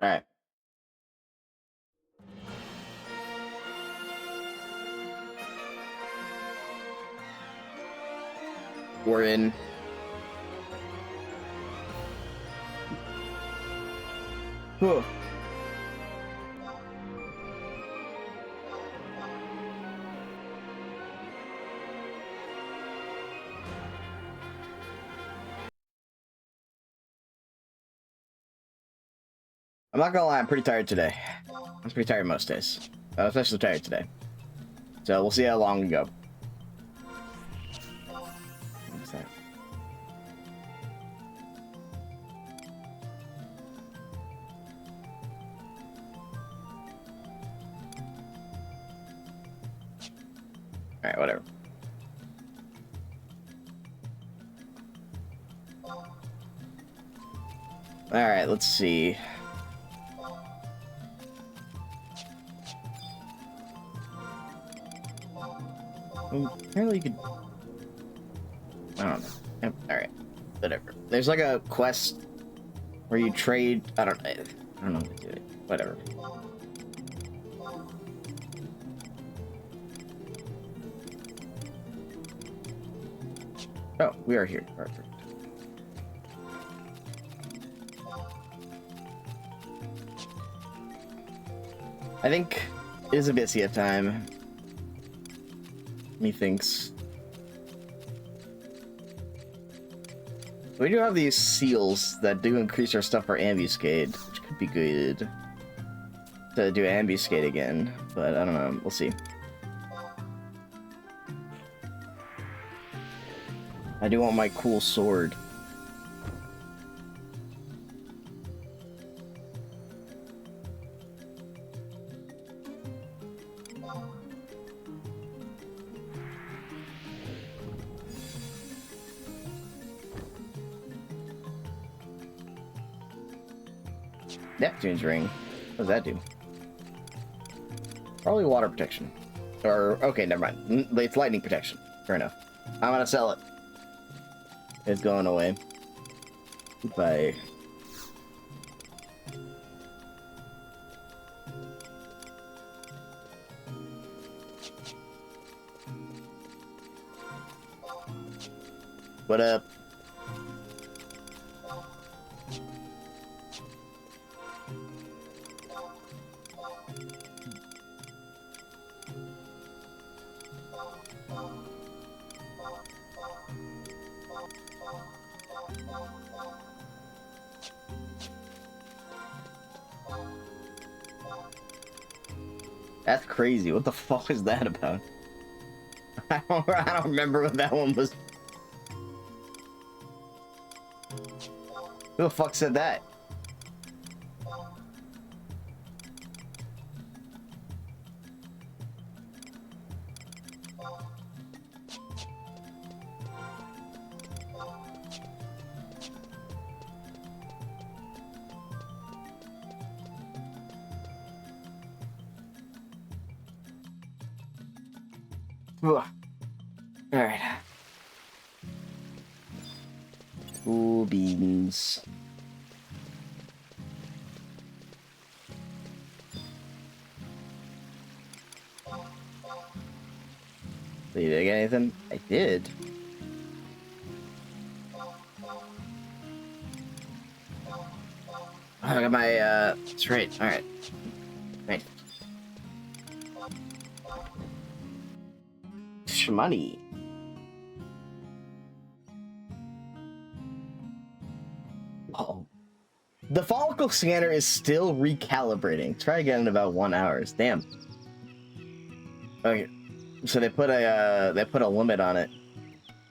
All right. We're in. Whew. I'm not gonna lie, I'm pretty tired today. I'm pretty tired most days. Especially tired today. So we'll see how long we go. What's that? Alright, whatever. Alright, let's see. Apparently you could... I don't know. Alright, whatever. There's like a quest where you trade... I don't know how to do it. Whatever. Oh, we are here. Perfect. I think it is Abyssea time. Methinks. We do have these seals that do increase our stuff for ambuscade, which could be good to do ambuscade again, but I don't know. We'll see. I do want my cool sword. Neptune's ring. What does that do? Probably water protection. Or, okay, never mind. It's lightning protection. Fair enough. I'm gonna sell it. It's going away. Goodbye. What up? That's crazy. What the fuck is that about? I don't remember what that one was. Who the fuck said that? Alright. Cool beans. Did I get anything? I did. I got my, that's right. Alright. Right. Money. Oh. The follicle scanner is still recalibrating. Try again in about 1 hour. Damn. Okay. So they put a limit on it.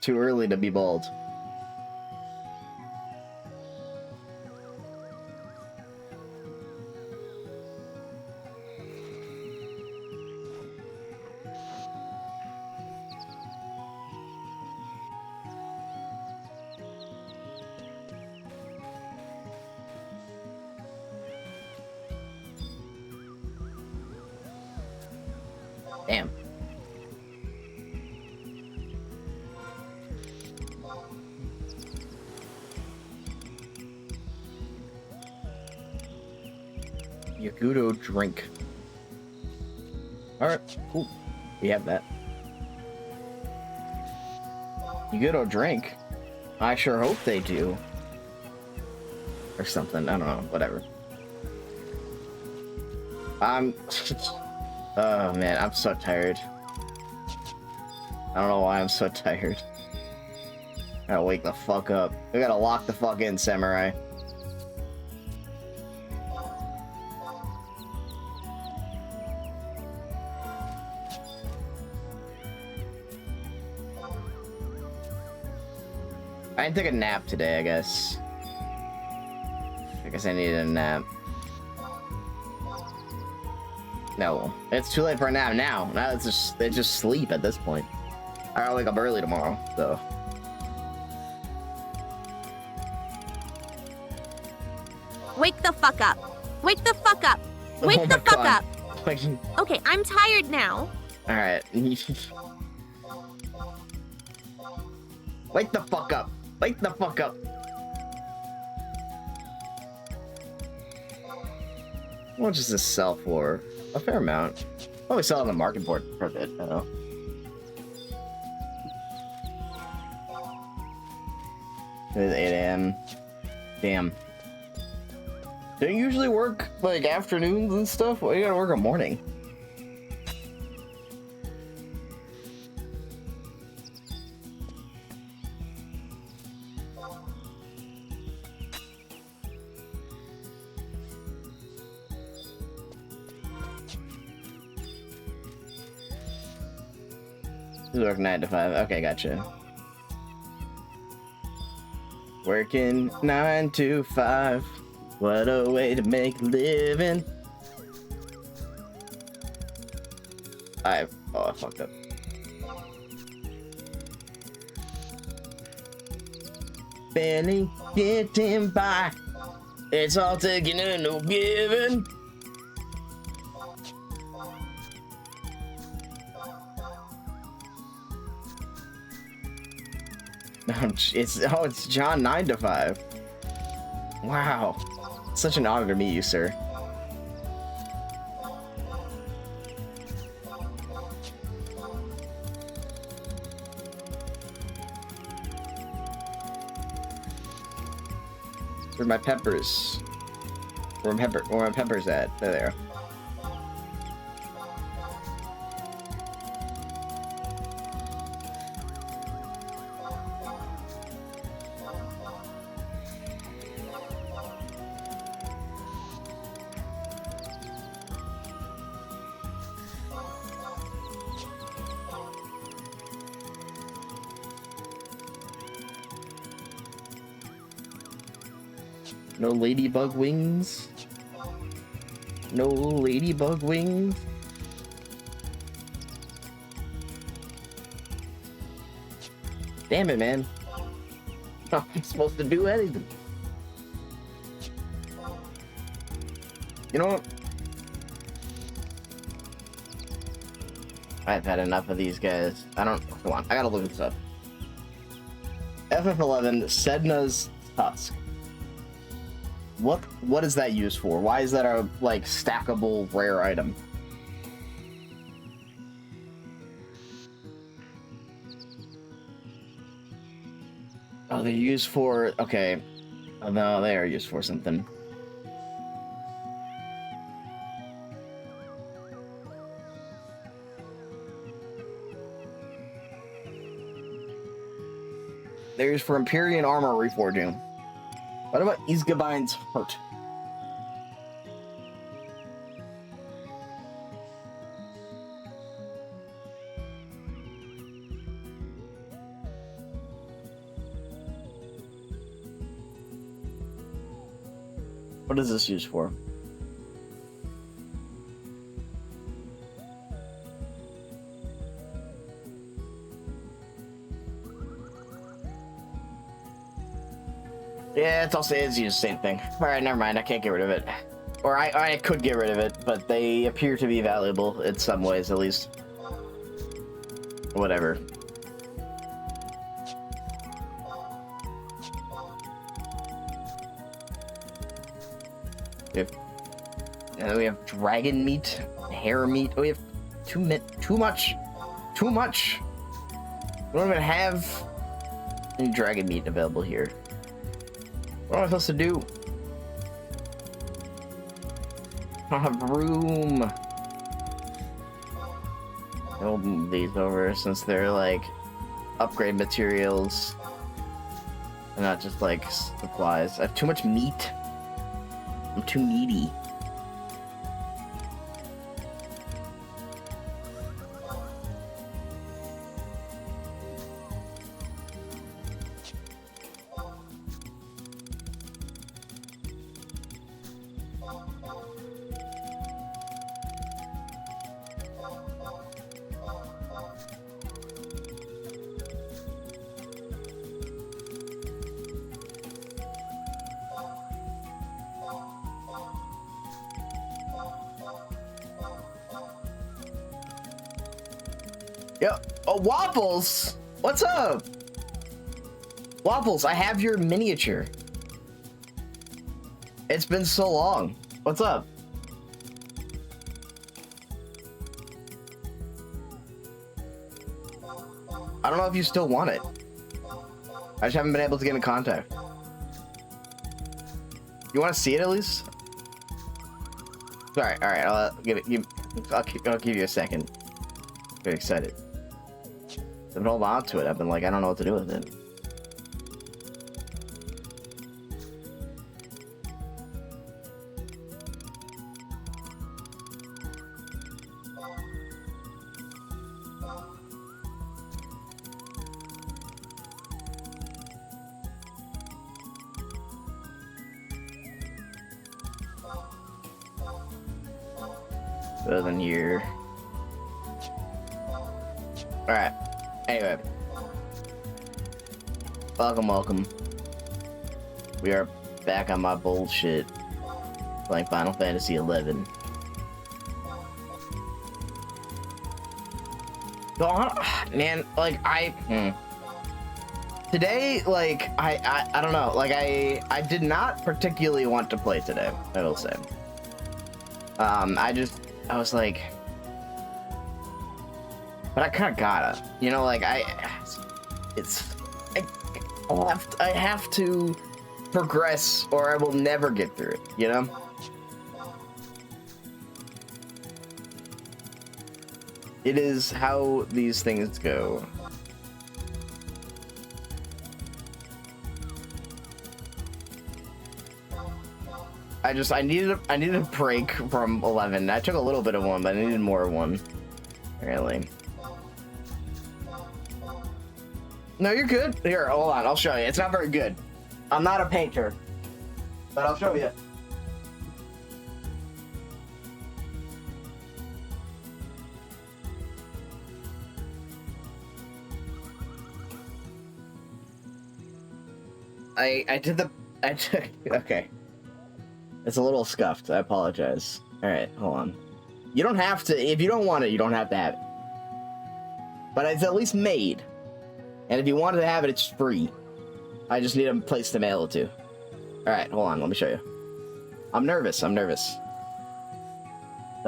Too early to be bald. Damn. Yakuto drink. Alright, cool. We have that. Yakuto drink? I sure hope they do. Or something, I don't know, whatever. Oh man, I'm so tired. I don't know why I'm so tired. I gotta wake the fuck up. We gotta lock the fuck in, Samurai. I didn't take a nap today, I guess. I guess I needed a nap. No, it's too late for a nap now. Now it's just sleep at this point. I gotta wake up early tomorrow, so. Wake the fuck up. Wake the fuck up. Wake the fuck up. Okay, I'm tired now. Alright. Wake the fuck up. Wake the fuck up. How much does this sell for? A fair amount. Oh, we sell it on the market board for a bit. I don't know. It is 8 a.m. Damn. Don't you usually work like afternoons and stuff? Why you gotta work a morning? You work 9 to 5. Okay, gotcha. Working 9 to 5. What a way to make a living. I fucked up. Barely getting by. It's all taking and no giving. It's John 9 to 5. Wow. Such an honor to meet you, sir. Where my peppers? Where my peppers at? There they are. No ladybug wings. No ladybug wings. Damn it, man. I'm supposed to do anything. You know what? I've had enough of these guys. Come on, I gotta look this up. FF11, Sedna's Tusk. What is that used for? Why is that a, like, stackable rare item? Oh, they're used for... Okay. Oh, no, they are used for something. They're used for Empyrean armor reforging. What about Isgabine's heart? What is this used for? Yeah, it's used the same thing. Alright, never mind, I can't get rid of it. Or I could get rid of it, but they appear to be valuable in some ways, at least. Whatever. If And then we have dragon meat, hare meat. Oh, we have too much. We don't even have any dragon meat available here. What am I supposed to do? I don't have room. I'll move these over since they're like upgrade materials and not just like supplies. I have too much meat. I'm too needy. Yo, oh, Waffles! What's up? Waffles, I have your miniature. It's been so long. What's up? I don't know if you still want it. I just haven't been able to get in contact. You want to see it at least? All right. I'll give you a second. Very excited. I've been holding on to it. I've been like, I don't know what to do with it. Other than here. Alright. Anyway. Welcome. We are back on my bullshit. Playing Final Fantasy 11. Man, like, today, like, I don't know. Like, I did not particularly want to play today, I will say. I was like, but I kind of gotta, you know, like I have to progress or I will never get through it, you know? It is how these things go. I needed a break from 11. I took a little bit of one, but I needed more of one. Apparently. No, you're good. Here, hold on. I'll show you. It's not very good. I'm not a painter, but I'll show you. Okay. It's a little scuffed. I apologize. All right, hold on. You don't have to, if you don't want it, you don't have to have it. But it's at least made. And if you wanted to have it, it's free. I just need a place to mail it to. All right, hold on. Let me show you. I'm nervous. Spent a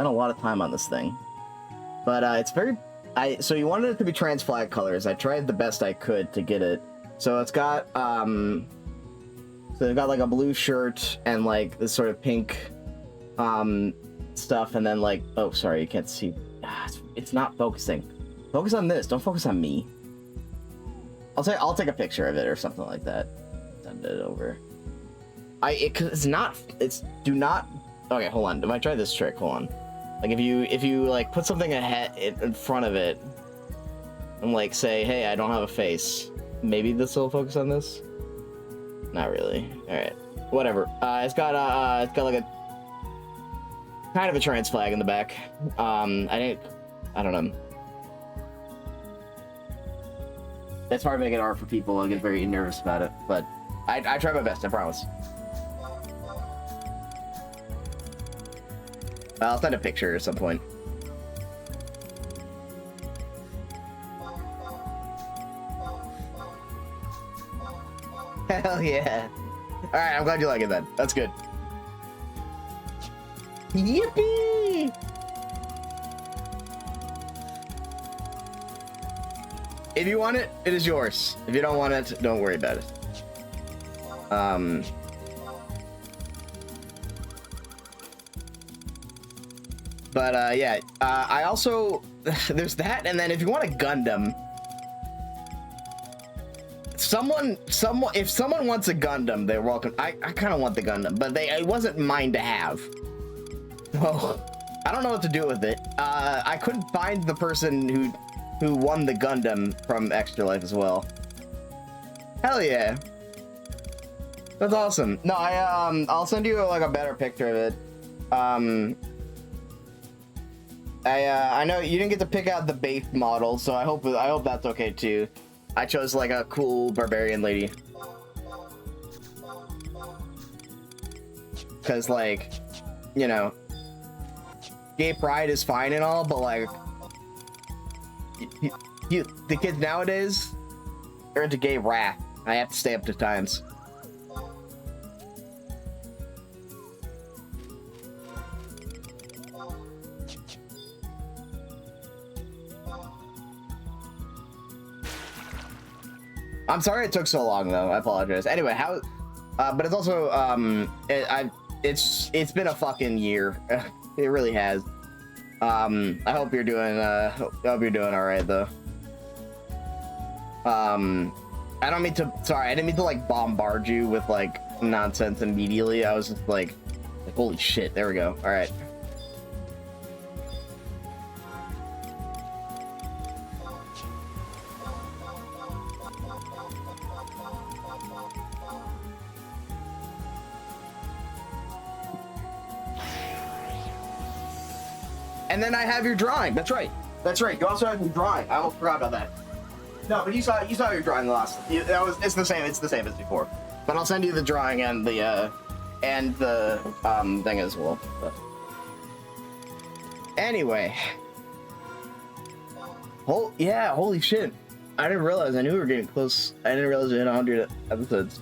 lot of time on this thing. But it's very... So you wanted it to be trans flag colors. I tried the best I could to get it. So it's got... So they've got like a blue shirt and like this sort of pink stuff, and then like, oh sorry, you can't see. It's not focusing. Focus on this, don't focus on me. I'll take a picture of it or something like that. Send it over. Do not, okay, hold on. If I try this trick, hold on. Like if you like put something ahead in front of it and like say, hey, I don't have a face. Maybe this will focus on this. Not really. All right. Whatever. It's got like a kind of a trans flag in the back. I don't know. It's hard making art for people. I get very nervous about it, but I try my best. I promise. I'll send a picture at some point. Hell yeah. Alright, I'm glad you like it then. That's good. Yippee! If you want it, it is yours. If you don't want it, don't worry about it. But yeah, I also there's that, and then if you want a Gundam, if someone wants a Gundam, they're welcome. I kind of want the Gundam, but it wasn't mine to have. Oh, I don't know what to do with it. I couldn't find the person who won the Gundam from Extra Life as well. Hell yeah. That's awesome. No, I'll send you like a better picture of it. I know you didn't get to pick out the base model, so I hope that's okay too. I chose like a cool barbarian lady. Cause like, you know, gay pride is fine and all, but like, the kids nowadays are into gay wrath. I have to stay up to times. I'm sorry it took so long though. I apologize. Anyway, but it's also it's been a fucking year. It really has. I hope you're doing all right though. I don't mean to. Sorry, I didn't mean to like bombard you with like nonsense immediately. I was just like holy shit. There we go. All right. And then I have your drawing. That's right. That's right. You also have your drawing. I almost forgot about that. No, but you saw your drawing the last. It's the same. It's the same as before. But I'll send you the drawing and the thing as well. But anyway. Yeah. Holy shit. I didn't realize. I knew we were getting close. I didn't realize we had 100 episodes.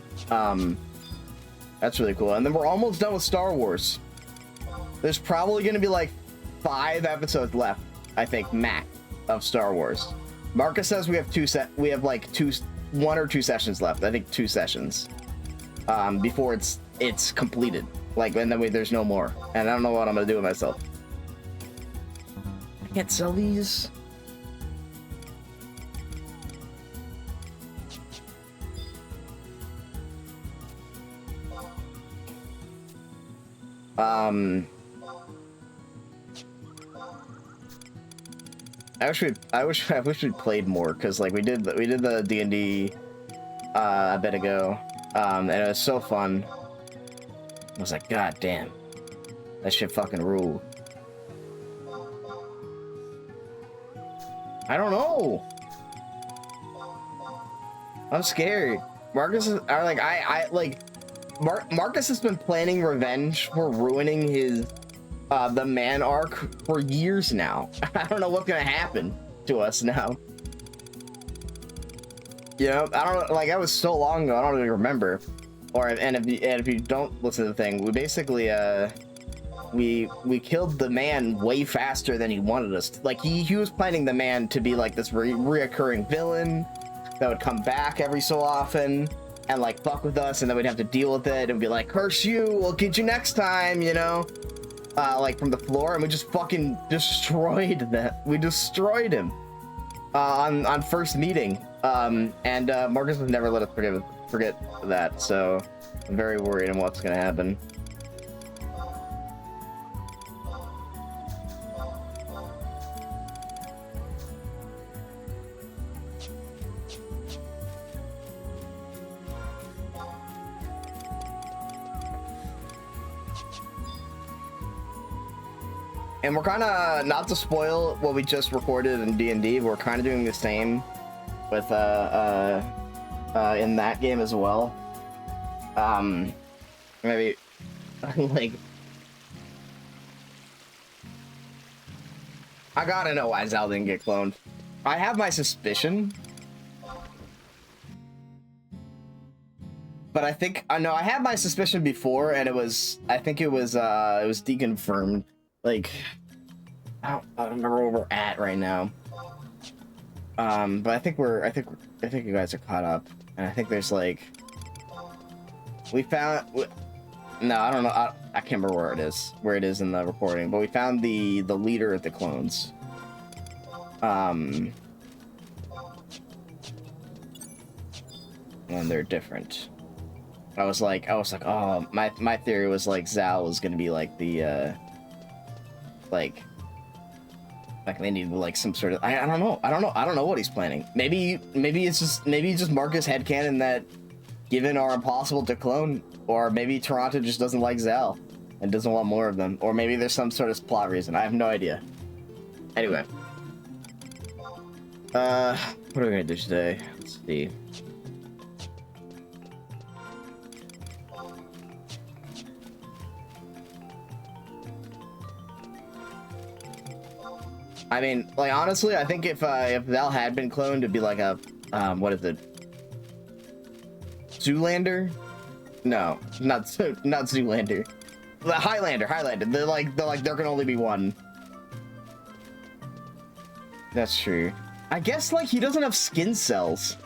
That's really cool. And then we're almost done with Star Wars. There's probably gonna be like 5 episodes left, I think, max, of Star Wars. Marcus says we have like 1 or 2 sessions left. I think 2 sessions before it's completed. Like, and then there's no more. And I don't know what I'm gonna do with myself. I can't sell these. I wish we played more, because like we did the D&D a bit ago, and it was so fun. I was like, god damn, that shit fucking rule. I don't know. I'm scared. Marcus is Marcus has been planning revenge for ruining his the man arc for years now. I don't know what's gonna happen to us now. You know, I don't know, like, that was so long ago, I don't really remember. If you don't listen to the thing, we basically we killed the man way faster than he wanted us to. Like, he was planning the man to be like this reoccurring villain that would come back every so often and like fuck with us, and then we'd have to deal with it and be like, curse you, we'll get you next time, you know? Like from the floor, and we just fucking destroyed that. We destroyed him on first meeting. And Marcus has never let us forget that, so I'm very worried on what's gonna happen. And we're kind of, not to spoil what we just recorded in D&D, we're kind of doing the same with in that game as well. Maybe like, I gotta know why Zal didn't get cloned. I have my suspicion. but I think I know I had my suspicion before, and I think it was deconfirmed. Like, I don't remember where we're at right now. But I think you guys are caught up, and I think there's like, no, I don't know, I can't remember where it is in the recording, but we found the leader of the clones. And they're different. I was like, oh, my theory was like Zal was gonna be like the like they need like some sort of I don't know what he's planning. Maybe it's just Marcus headcanon that given are impossible to clone, or maybe Toronto just doesn't like Zal and doesn't want more of them, or maybe there's some sort of plot reason. I have no idea. Anyway, what are we gonna do today? Let's see. I mean, like, honestly, I think if Zal had been cloned, it'd be like a, what is it? Zoolander? No, not Zoolander. The Highlander. There can only be one. That's true. I guess, like, he doesn't have skin cells.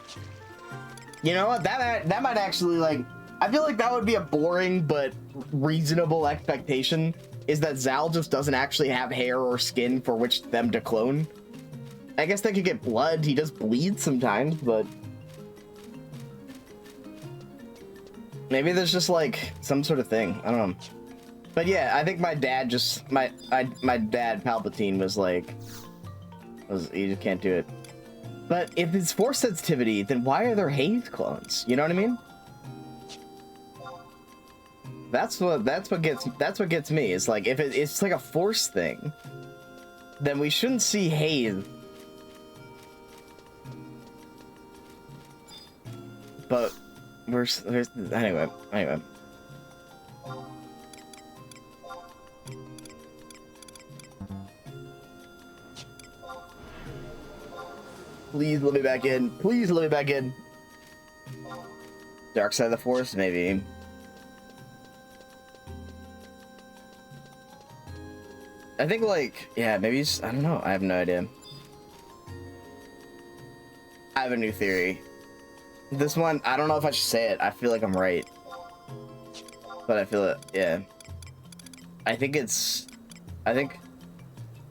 You know what? That might actually, like, I feel like that would be a boring but reasonable expectation. Is that Zal just doesn't actually have hair or skin for which them to clone. I guess they could get blood. He does bleed sometimes, but maybe there's just like some sort of thing. I don't know. But yeah, I think my dad Palpatine was like, you just can't do it. But if it's force sensitivity, then why are there Haze clones? You know what I mean? That's what gets me. It's like if it's like a force thing, then we shouldn't see Haze. But anyway. Please let me back in. Please let me back in. Dark side of the force, maybe. I think, like, yeah, maybe I don't know. I have no idea. I have a new theory. This one, I don't know if I should say it. I feel like I'm right. But I feel it, yeah.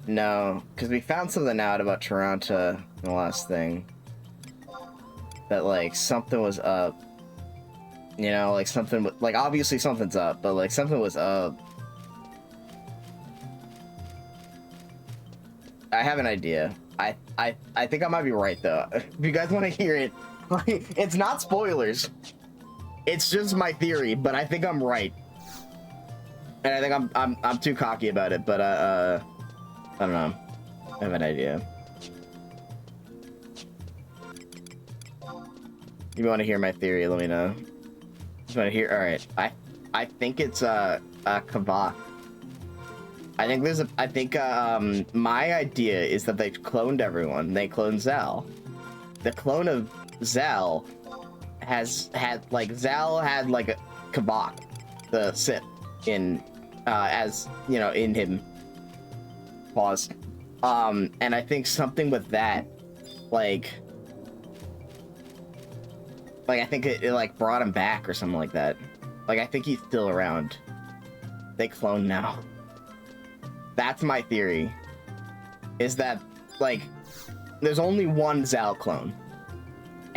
No, because we found something out about Toronto in the last thing. That, like, something was up. You know, like, like, obviously something's up, but, like, something was up. I have an idea. I think I might be right though. If you guys want to hear it, it's not spoilers. It's just my theory, but I think I'm right. And I think I'm too cocky about it, but I don't know. I have an idea. If you want to hear my theory, let me know. Just want to hear. All right. I think it's Kavak. I think my idea is that they cloned everyone. They cloned Zal. The clone of Zal had like a Kavak, the Sith, in as you know, in him. Pause. And I think something with that, like I think it like brought him back or something like that. Like I think he's still around. They cloned now. That's my theory, is that, like, there's only one Zal clone,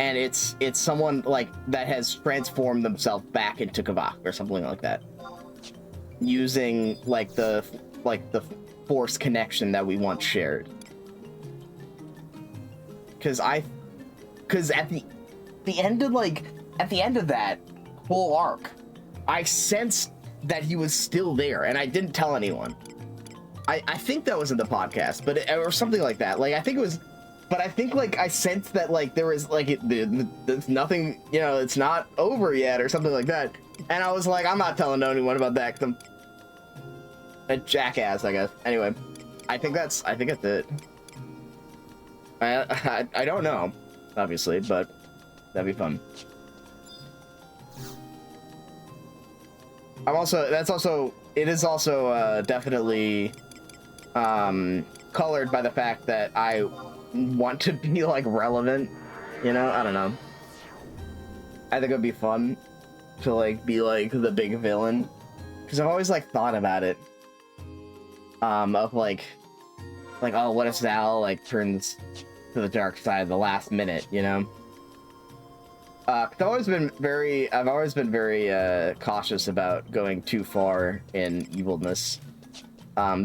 and it's someone, like, that has transformed themselves back into Kavak, or something like that, using, like, the force connection that we once shared. Because at the end of that whole arc, I sensed that he was still there, and I didn't tell anyone. I think that was in the podcast, but or something like that. Like I think it was, but I think like I sensed that like there was like there's nothing, you know, it's not over yet or something like that. And I was like, I'm not telling anyone about that. 'Cause I'm a jackass, I guess. Anyway, I think that's it. I don't know, obviously, but that'd be fun. it is also definitely colored by the fact that I want to be like relevant, you know? I don't know. I think it'd be fun to like be like the big villain, because I've always like thought about it, of like oh, what if Zal like turns to the dark side at the last minute, you know? I've always been very cautious about going too far in evilness,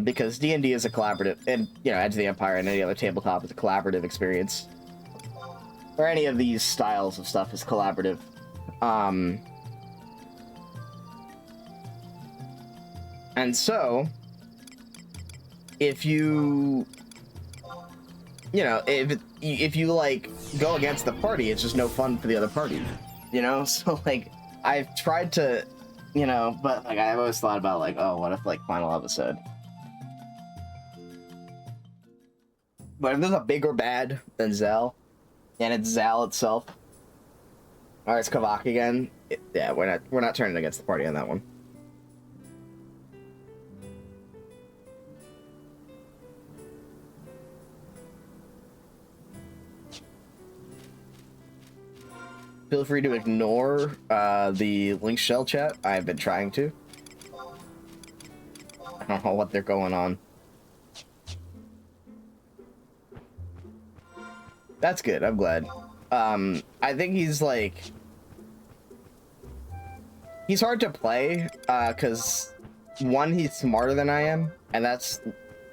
because D&D is a collaborative, and you know, Edge of the Empire and any other tabletop is a collaborative experience, or any of these styles of stuff is collaborative. And so, if you know, if you like go against the party, it's just no fun for the other party, you know? So like, I've tried to, you know, but like I've always thought about like, oh, what if like final episode? But if there's a bigger bad than Zal, and it's Zal itself, or it's Kavak again, yeah, we're not turning against the party on that one. Feel free to ignore the link shell chat. I've been trying to. I don't know what they're going on. That's good. I'm glad. I think he's like... He's hard to play, because one, he's smarter than I am, and that's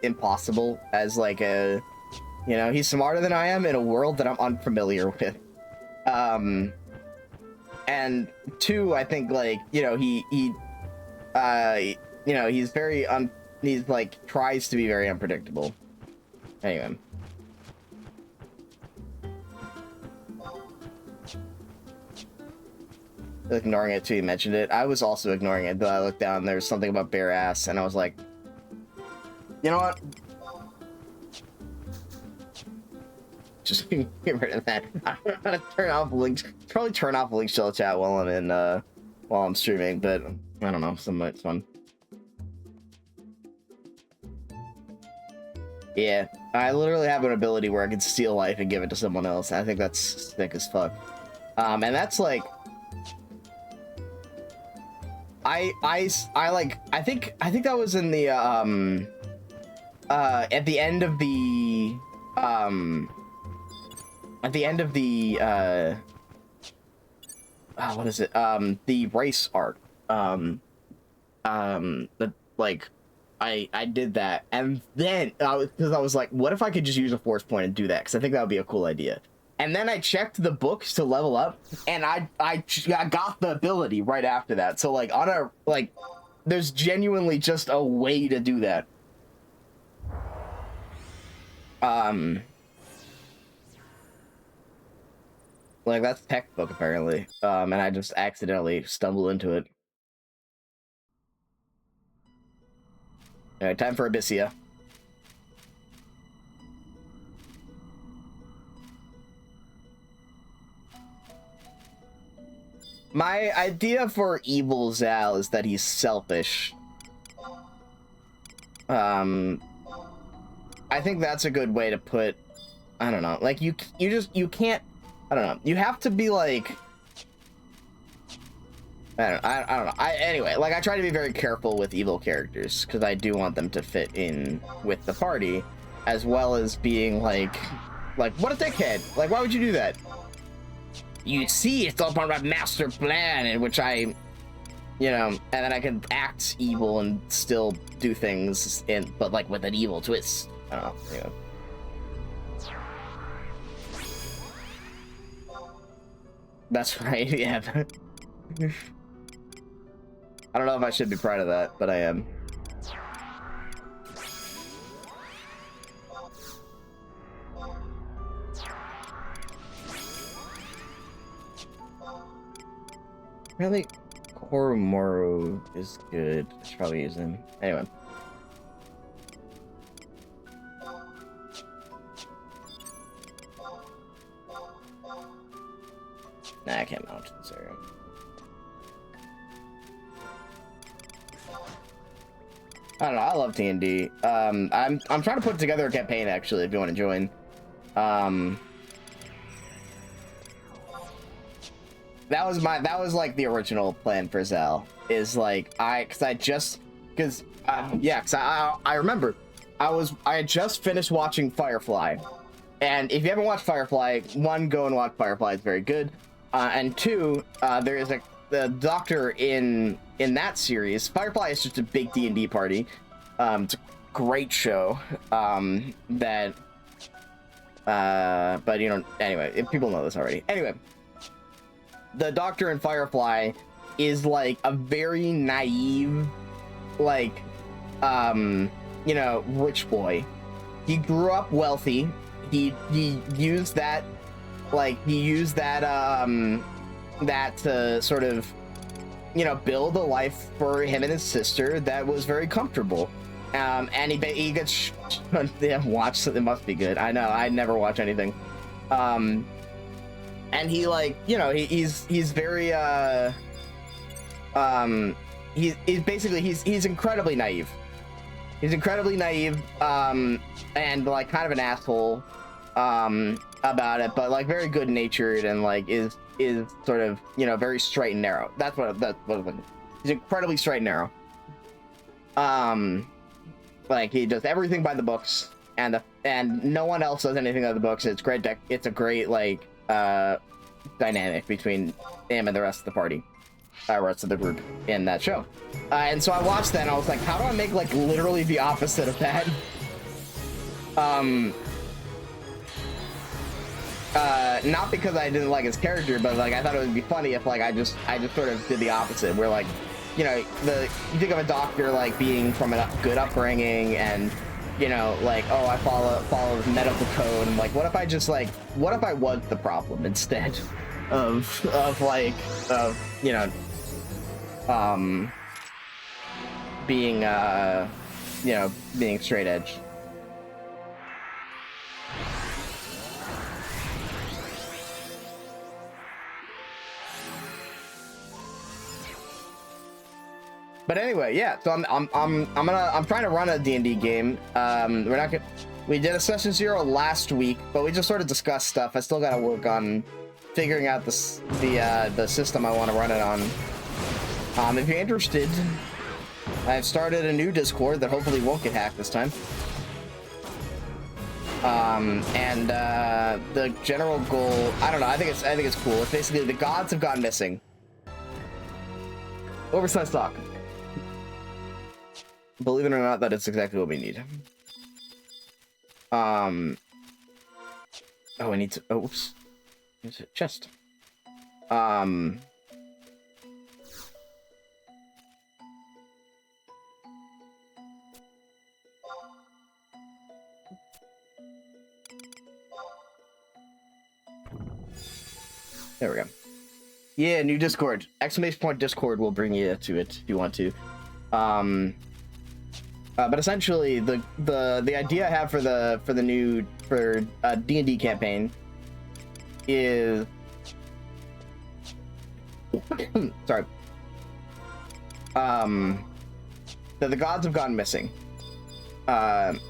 impossible as like a... You know, he's smarter than I am in a world that I'm unfamiliar with. And two, I think like, you know, you know, he's very he's like tries to be very unpredictable. Anyway. Ignoring it till you mentioned it. I was also ignoring it, but I looked down and there was something about bare ass, and I was like, you know what? Just get rid of that. I'm gonna turn off links. Probably turn off link shell chat while I'm in while I'm streaming, but I don't know, some it's fun. Yeah, I literally have an ability where I can steal life and give it to someone else. I think that's sick as fuck. And that's like I think that was in the at the end of the what is it? The race arc. But like, I did that, and then because I was like, what if I could just use a force point and do that? Because I think that would be a cool idea. And then I checked the books to level up, and I got the ability right after that. So like on a there's genuinely just a way to do that. Like, that's textbook, apparently. And I just accidentally stumbled into it. Alright, time for Abyssea. My idea for evil Zal is that he's selfish. I think that's a good way to put... I don't know. Like, you can't... I don't know. You have to be like... I don't know. Anyway, like, I try to be very careful with evil characters, because I do want them to fit in with the party, as well as being like, what a dickhead! Like, why would you do that? You see, it's all part of my master plan, in which I, you know, and then I can act evil and still do things, but like with an evil twist. I don't know. You know. That's right. Yeah. I don't know if I should be proud of that, but I am. Really, Koromoro is good. I should probably use him. Anyway. Nah, I can't mount this area. I don't know. I love D&D. I'm trying to put together a campaign actually. If you want to join, that was like the original plan for Zell. Is like I remember I had just finished watching Firefly, and if you haven't watched Firefly, one, go and watch Firefly. It's very good, and two, there is the doctor in that series. Firefly is just a big D&D party. It's a great show. But you know, anyway, if people know this already. Anyway, the doctor in Firefly is like a very naive, like, you know, rich boy. He grew up wealthy. He used that, that to sort of, you know, build a life for him and his sister that was very comfortable. And he gets watched. It must be good. I know. I never watch anything. And he, like, you know, he's very he's basically he's incredibly naive. He's incredibly naive, and like kind of an asshole about it, but like very good natured and like is sort of, you know, very straight and narrow. That's what he's incredibly straight and narrow. Like he does everything by the books, and no one else does anything by the books. It's great. It's a great like dynamic between him and the rest of the party, rest of the group in that show. And so I watched that and I was like, how do I make like literally the opposite of that? Not because I didn't like his character, but like I thought it would be funny if like I just sort of did the opposite, where like, you know, you think of a doctor like being from a good upbringing and, you know, like, oh, I follow the medical code, and like, what if I was the problem instead of you know, being you know, being straight edge. But anyway, yeah. So I'm trying to run a D&D game. We did a session 0 last week, but we just sort of discussed stuff. I still got to work on figuring out the system I want to run it on. If you're interested, I've started a new Discord that hopefully won't get hacked this time. And the general goal, I don't know. I think it's cool. It's basically the gods have gone missing. Oversized stock. Believe it or not, that is exactly what we need. Oh, I need to. Oh, oops. There's a chest. There we go. Yeah, new Discord. ! Discord will bring you to it if you want to. But essentially, the idea I have for the D&D campaign is sorry. That the gods have gone missing. And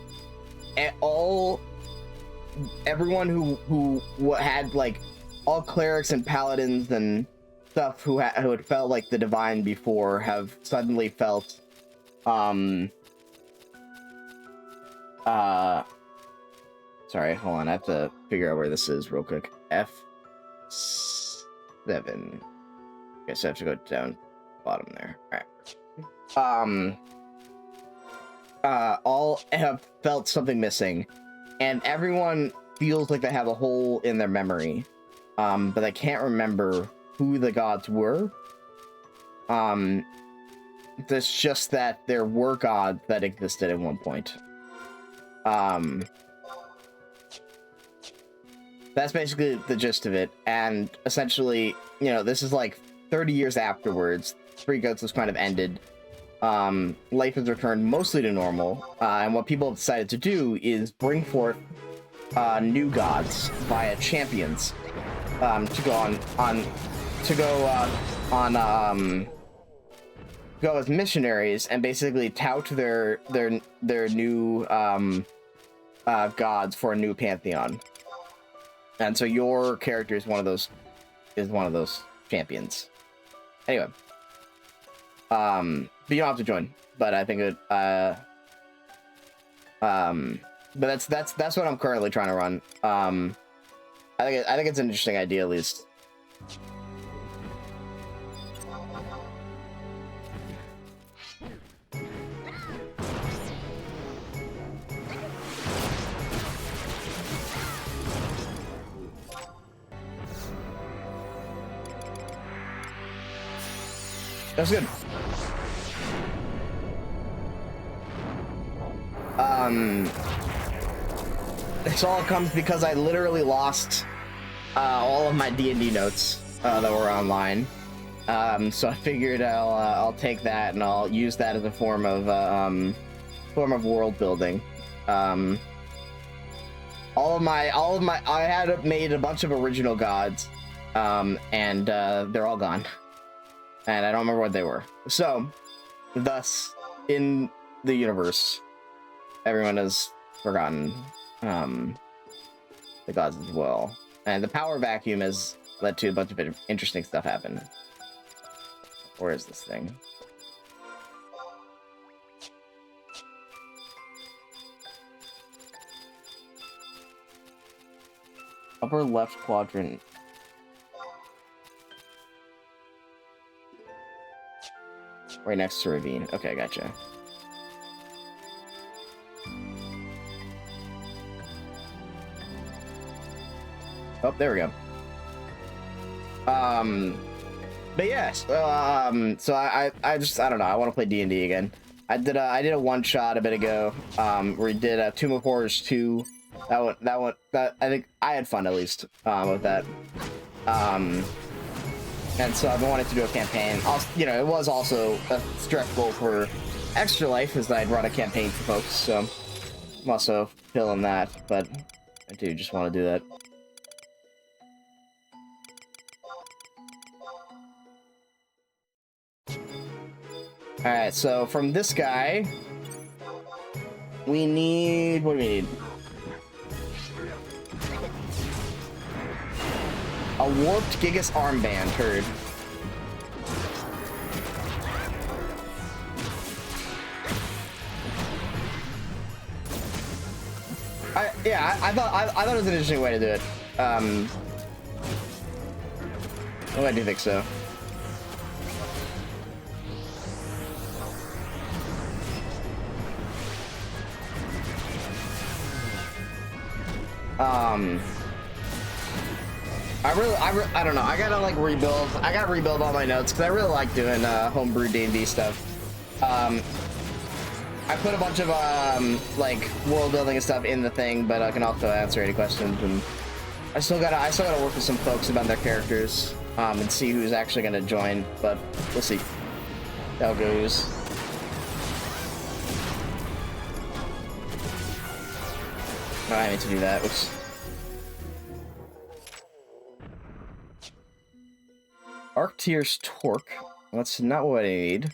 everyone who had like all clerics and paladins and stuff who had felt like the divine before have suddenly felt sorry, hold on, I have to figure out where this is real quick. F7. Guess I have to go down bottom there. Alright. All have felt something missing, and everyone feels like they have a hole in their memory. But they can't remember who the gods were. It's just that there were gods that existed at one point. That's basically the gist of it, and essentially, you know, this is like 30 years afterwards. Three Goats was kind of ended. Life has returned mostly to normal, and what people have decided to do is bring forth new gods via champions to go as missionaries and basically tout their new gods for a new pantheon. And so your character is one of those champions. Anyway, but you don't have to join. But I think it but that's what I'm currently trying to run. I think it's an interesting idea, at least. That's good. This all comes because I literally lost all of my D&D notes that were online. So I figured I'll take that and I'll use that as a form of world building. I had made a bunch of original gods, and they're all gone. And I don't remember what they were. So, thus, in the universe, everyone has forgotten the gods as well. And the power vacuum has led to a bunch of interesting stuff happen. Where is this thing? Upper left quadrant. Right next to ravine. Okay, gotcha. Oh, there we go. But yes, so I don't know. I want to play D&D again. I did a one shot a bit ago. Where we did Tomb of Horrors 2. That I think I had fun, at least with that. And so I've been wanting to do a campaign. Also, you know, it was also a stretch goal for Extra Life, as I'd run a campaign for folks. So I'm also feeling that, but I do just want to do that. Alright, so from this guy, we need... what do we need? A warped Gigas armband, heard. I thought it was an interesting way to do it. Oh, I do think so. I don't know. I gotta like rebuild. I gotta rebuild all my notes because I really like doing homebrew D&D stuff. I put a bunch of like world building and stuff in the thing, but I can also answer any questions. And I still gotta work with some folks about their characters and see who's actually gonna join. But we'll see how it goes. I need to do that. Oops. Arctier's Torque. That's not what I need,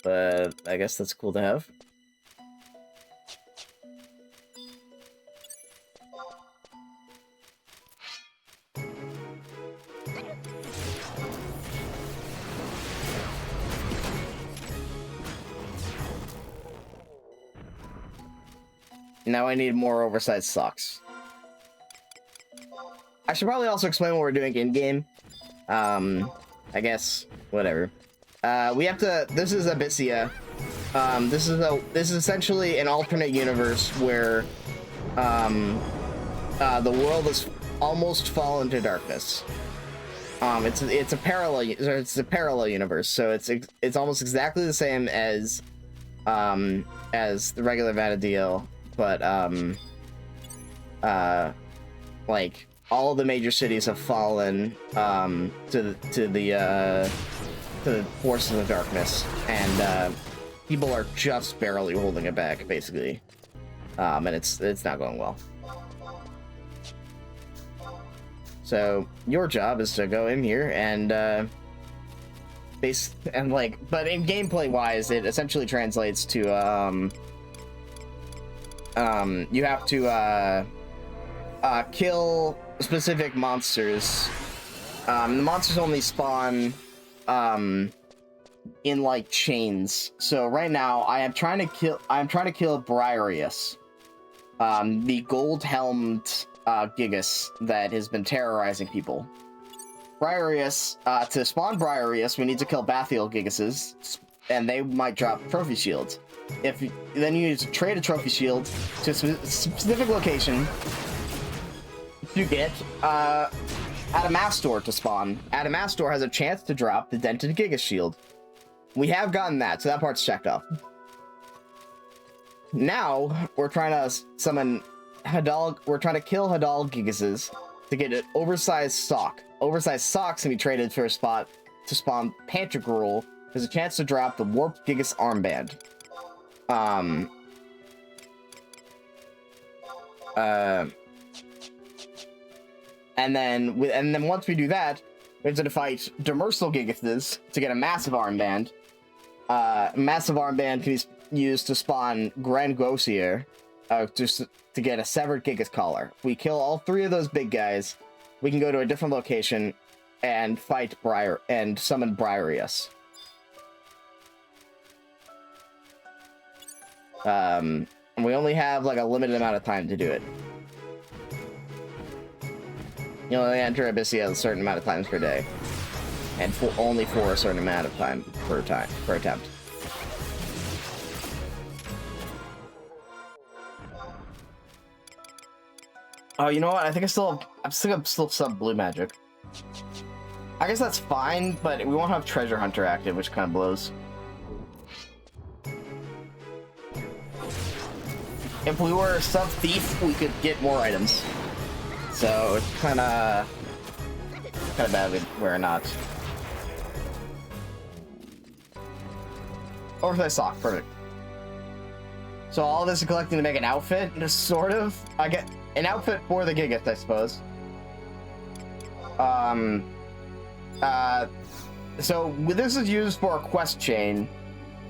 but I guess that's cool to have. Now I need more oversized socks. I should probably also explain what we're doing in-game. I guess, whatever. We have to, this is Abyssea. This is essentially an alternate universe where, the world has almost fallen to darkness. It's a parallel universe, so it's almost exactly the same as the regular Vana'diel, but, like, all of the major cities have fallen to the forces of darkness, and people are just barely holding it back, basically, and it's not going well. So your job is to go in here and base and like, but in gameplay wise, it essentially translates to you have to kill specific monsters. The monsters only spawn in like chains. So right now I'm trying to kill Briareus, the gold-helmed Gigas that has been terrorizing people. Briareus, to spawn Briareus, we need to kill Bathiel Gigases, and they might drop trophy shields. Then you need to trade a trophy shield to a specific location to get Adamastor to spawn. Adamastor has a chance to drop the Dented Gigas shield. We have gotten that, so that part's checked off. Now, we're trying to summon Hadal. We're trying to kill Hadal Gigases to get an oversized sock. Oversized socks can be traded for a spot to spawn Pantagruel. There's a chance to drop the Warped Gigas armband. And then once we do that, we have to fight Demersal Gigases to get a massive armband. Massive armband can be used to spawn Grand Grossier, just to get a Severed Gigas collar. We kill all 3 of those big guys. We can go to a different location and fight summon Briareus. And we only have like a limited amount of time to do it. You only enter Abyssea a certain amount of times per day, and only for a certain amount of time per attempt. Oh, you know what? I think I'm still sub blue magic. I guess that's fine, but we won't have Treasure Hunter active, which kind of blows. If we were sub thief, we could get more items. So it's kind of bad we're not. Oversized sock, perfect. So all this is collecting to make an outfit, just sort of. I get an outfit for the Gigas, I suppose. So this is used for a quest chain,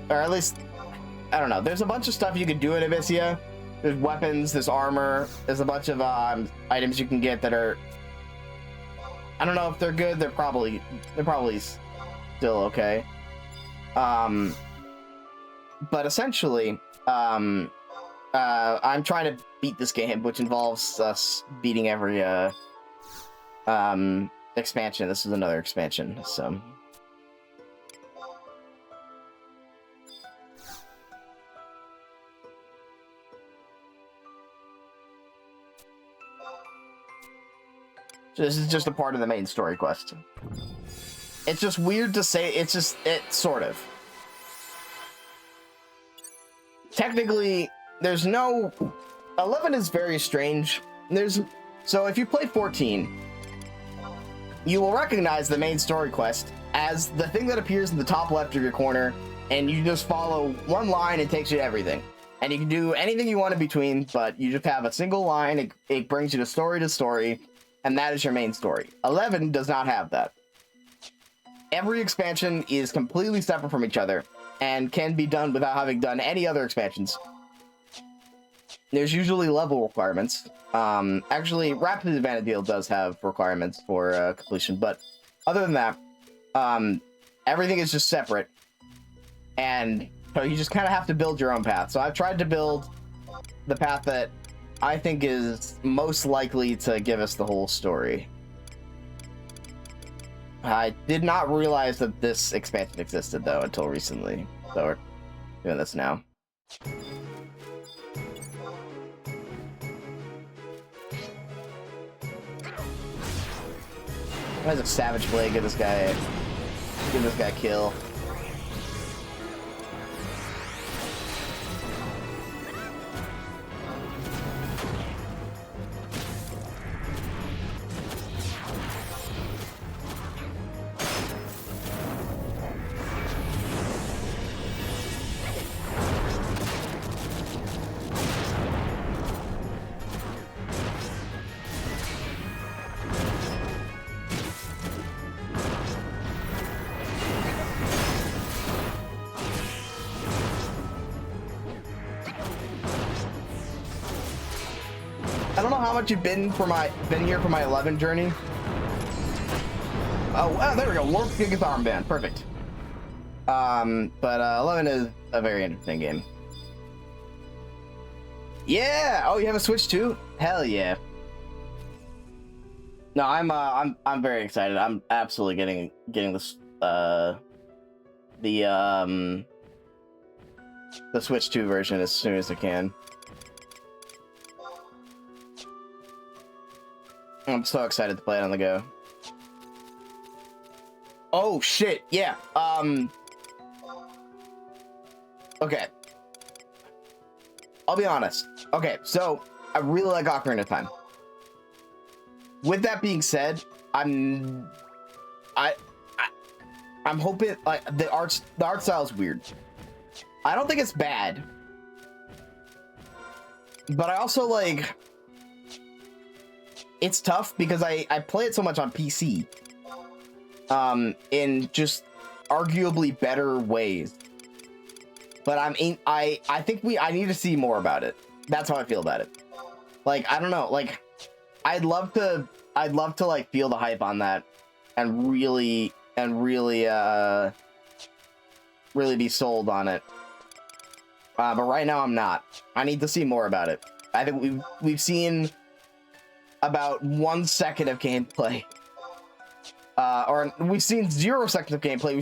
or at least, I don't know. There's a bunch of stuff you can do in Abyssea. There's weapons, there's armor, there's a bunch of items you can get that are, I don't know if they're good. They're probably still okay. But essentially, I'm trying to beat this game, which involves us beating every expansion. This is another expansion, so. This is just a part of the main story quest. It's just weird to say, it's sort of. Technically, there's no... 11 is very strange. So if you played 14, you will recognize the main story quest as the thing that appears in the top left of your corner, and you just follow one line and it takes you to everything. And you can do anything you want in between, but you just have a single line, it brings you to story, and that is your main story. 11 does not have that. Every expansion is completely separate from each other and can be done without having done any other expansions. There's usually level requirements. Actually, Rapid Vanadil does have requirements for completion, but other than that, everything is just separate. And so you just kind of have to build your own path. So I've tried to build the path that I think is most likely to give us the whole story. I did not realize that this expansion existed, though, until recently. So we're doing this now. Why does a Savage Blade give this guy kill? I don't know how much you've been here for my 11 journey. Oh, wow, there we go. Warp Gigas Armband. Perfect. But 11 is a very interesting game. Yeah. Oh, you have a Switch too? Hell yeah. No, I'm very excited. I'm absolutely getting this the Switch 2 version as soon as I can. I'm so excited to play it on the go. Oh shit, yeah. Okay. I'll be honest. Okay, so I really like Ocarina of Time. With that being said, I'm hoping like the art style is weird. I don't think it's bad, but I also like it's tough because I play it so much on PC, in just arguably better ways. But I think I need to see more about it. That's how I feel about it. Like, I don't know, like I'd love to like feel the hype on that and really be sold on it. But right now I'm not. I need to see more about it. I think we've seen about 1 second of gameplay. Or we've seen 0 seconds of gameplay.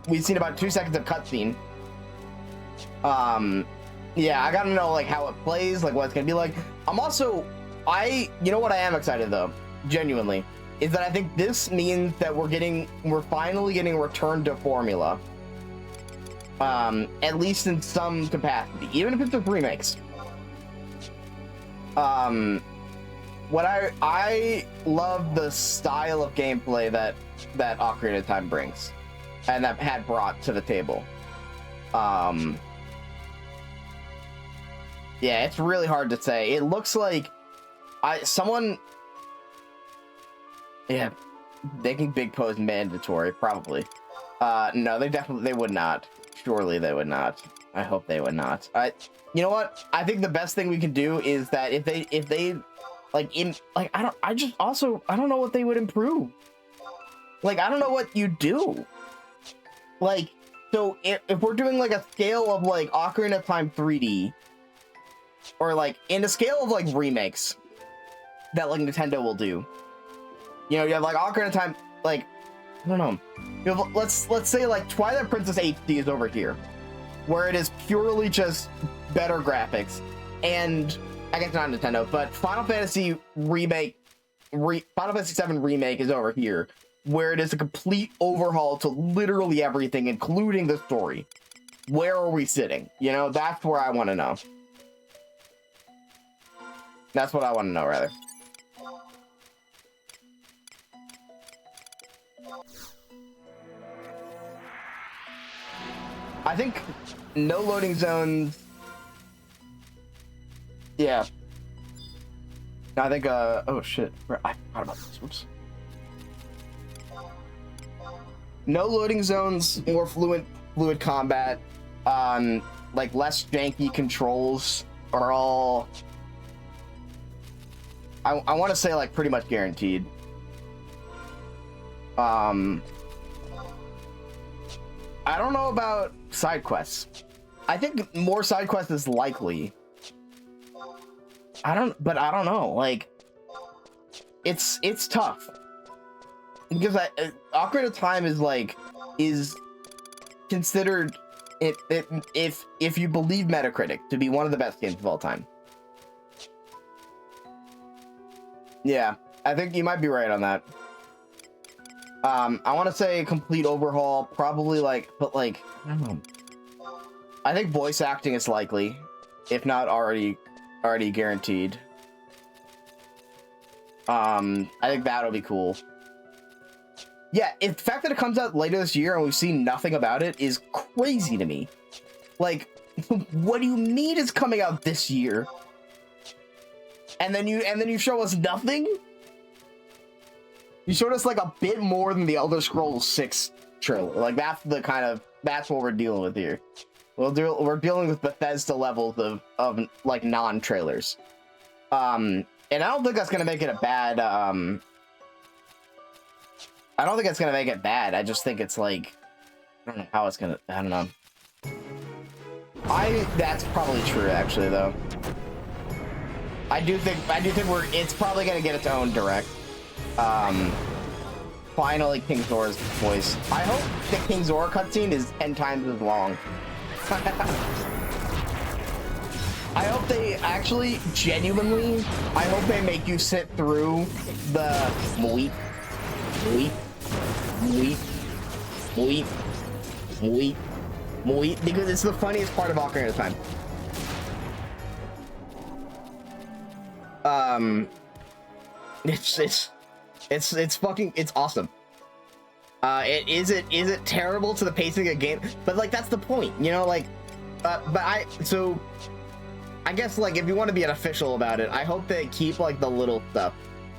We've seen about 2 seconds of cutscene. Yeah, I gotta know like how it plays, like what it's gonna be like. You know what I am excited though, genuinely, is that I think this means that we're finally getting a return to formula. At least in some capacity, even if it's with remakes. What I love the style of gameplay that Ocarina of Time brings, and that had brought to the table. Yeah, it's really hard to say. It looks like yeah, making big pose mandatory, probably. No, they would not. Surely they would not. I hope they would not. You know what? I think the best thing we can do is that if they I don't know what they would improve. Like, I don't know what you do. Like, so if we're doing like a scale of like Ocarina of Time 3D, or like in a scale of like remakes that like Nintendo will do, you know, you have like Ocarina of Time, like, I don't know, you have, let's say like Twilight Princess HD is over here, where it is purely just better graphics, and I guess not Nintendo, but Final Fantasy Final Fantasy VII Remake is over here, where it is a complete overhaul to literally everything, including the story. Where are we sitting? You know, that's where I want to know. That's what I want to know, rather. I think no loading zones. Yeah. I think, oh shit. I forgot about this. Whoops. No loading zones, more fluid combat, like less janky controls are all, I want to say like pretty much guaranteed. I don't know about side quests. I think more side quests is likely. I don't know. Like, it's tough because Ocarina of Time is considered if you believe Metacritic to be one of the best games of all time. Yeah, I think you might be right on that. I want to say complete overhaul, probably but I don't know. I think voice acting is likely, if not already guaranteed. I think that'll be cool. Yeah, the fact that it comes out later this year and we've seen nothing about it is crazy to me. Like, what do you mean it's coming out this year? And then you show us nothing? You showed us like a bit more than the Elder Scrolls 6 trailer. Like, that's what we're dealing with here. We're dealing with Bethesda levels of like non-trailers. And I don't think that's gonna make it a bad, I don't think it's gonna make it bad. I just think it's like, I don't know how it's gonna, I don't know. That's probably true, actually, though. I do think it's probably gonna get its own direct. Finally, King Zora's voice. I hope the King Zora cutscene is 10 times as long. I hope they actually, genuinely, I hope they make you sit through the bleep, because it's the funniest part of Ocarina of Time. It's fucking, it's awesome. Is it terrible to the pacing of the game? But like, that's the point, you know, like, so I guess, like, if you want to be an official about it, I hope they keep like the little stuff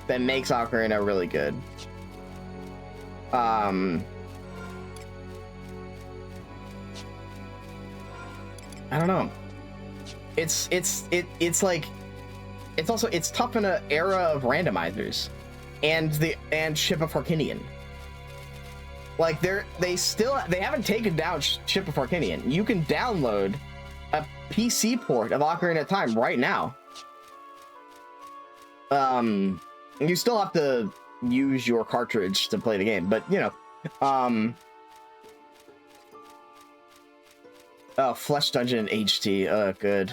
that makes Ocarina really good. I don't know. It's like, it's also, it's tough in an era of randomizers and Ship of Harkinian. Like, they haven't taken down Ship of Harkinian. You can download a PC port of Ocarina of Time right now. You still have to use your cartridge to play the game, but you know, oh, Flesh Dungeon HT, good.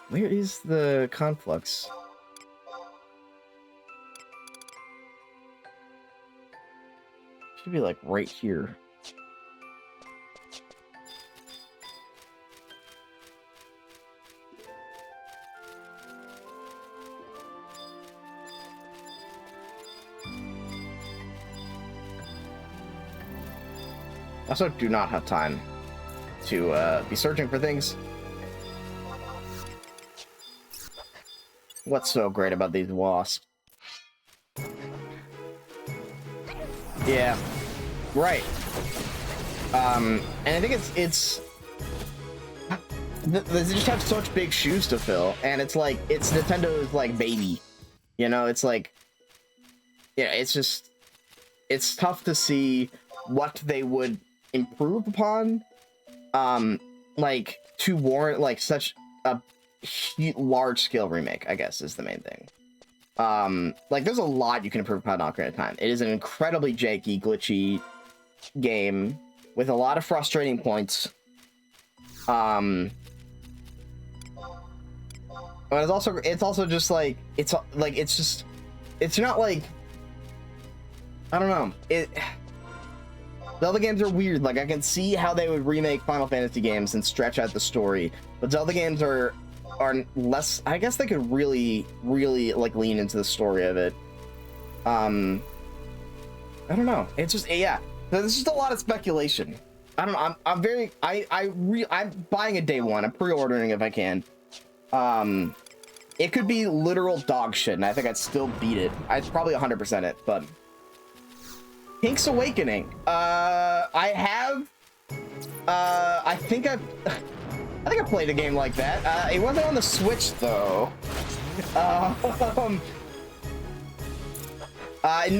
Where is the Conflux? Should be like right here. I also do not have time to be searching for things. What's so great about these wasps? Yeah, right. And I think they just have such big shoes to fill, and it's like, it's Nintendo's like baby, you know. It's like, yeah, it's just, it's tough to see what they would improve upon, like, to warrant like such a large scale remake, I guess, is the main thing. Like, there's a lot you can improve upon Ocarina of Time. It is an incredibly janky, glitchy game with a lot of frustrating points. But it's also just like, it's not like, I don't know, Zelda games are weird. Like, I can see how they would remake Final Fantasy games and stretch out the story, but Zelda games are less, I guess they could really like lean into the story of it. I don't know. It's just, yeah, there's just a lot of speculation. I don't know. I'm buying it day one. I'm pre-ordering if I can. It could be literal dog shit, and I think I'd still beat it. I'd probably 100% it, but Pink's Awakening. I think I played a game like that. It wasn't on the Switch though. No,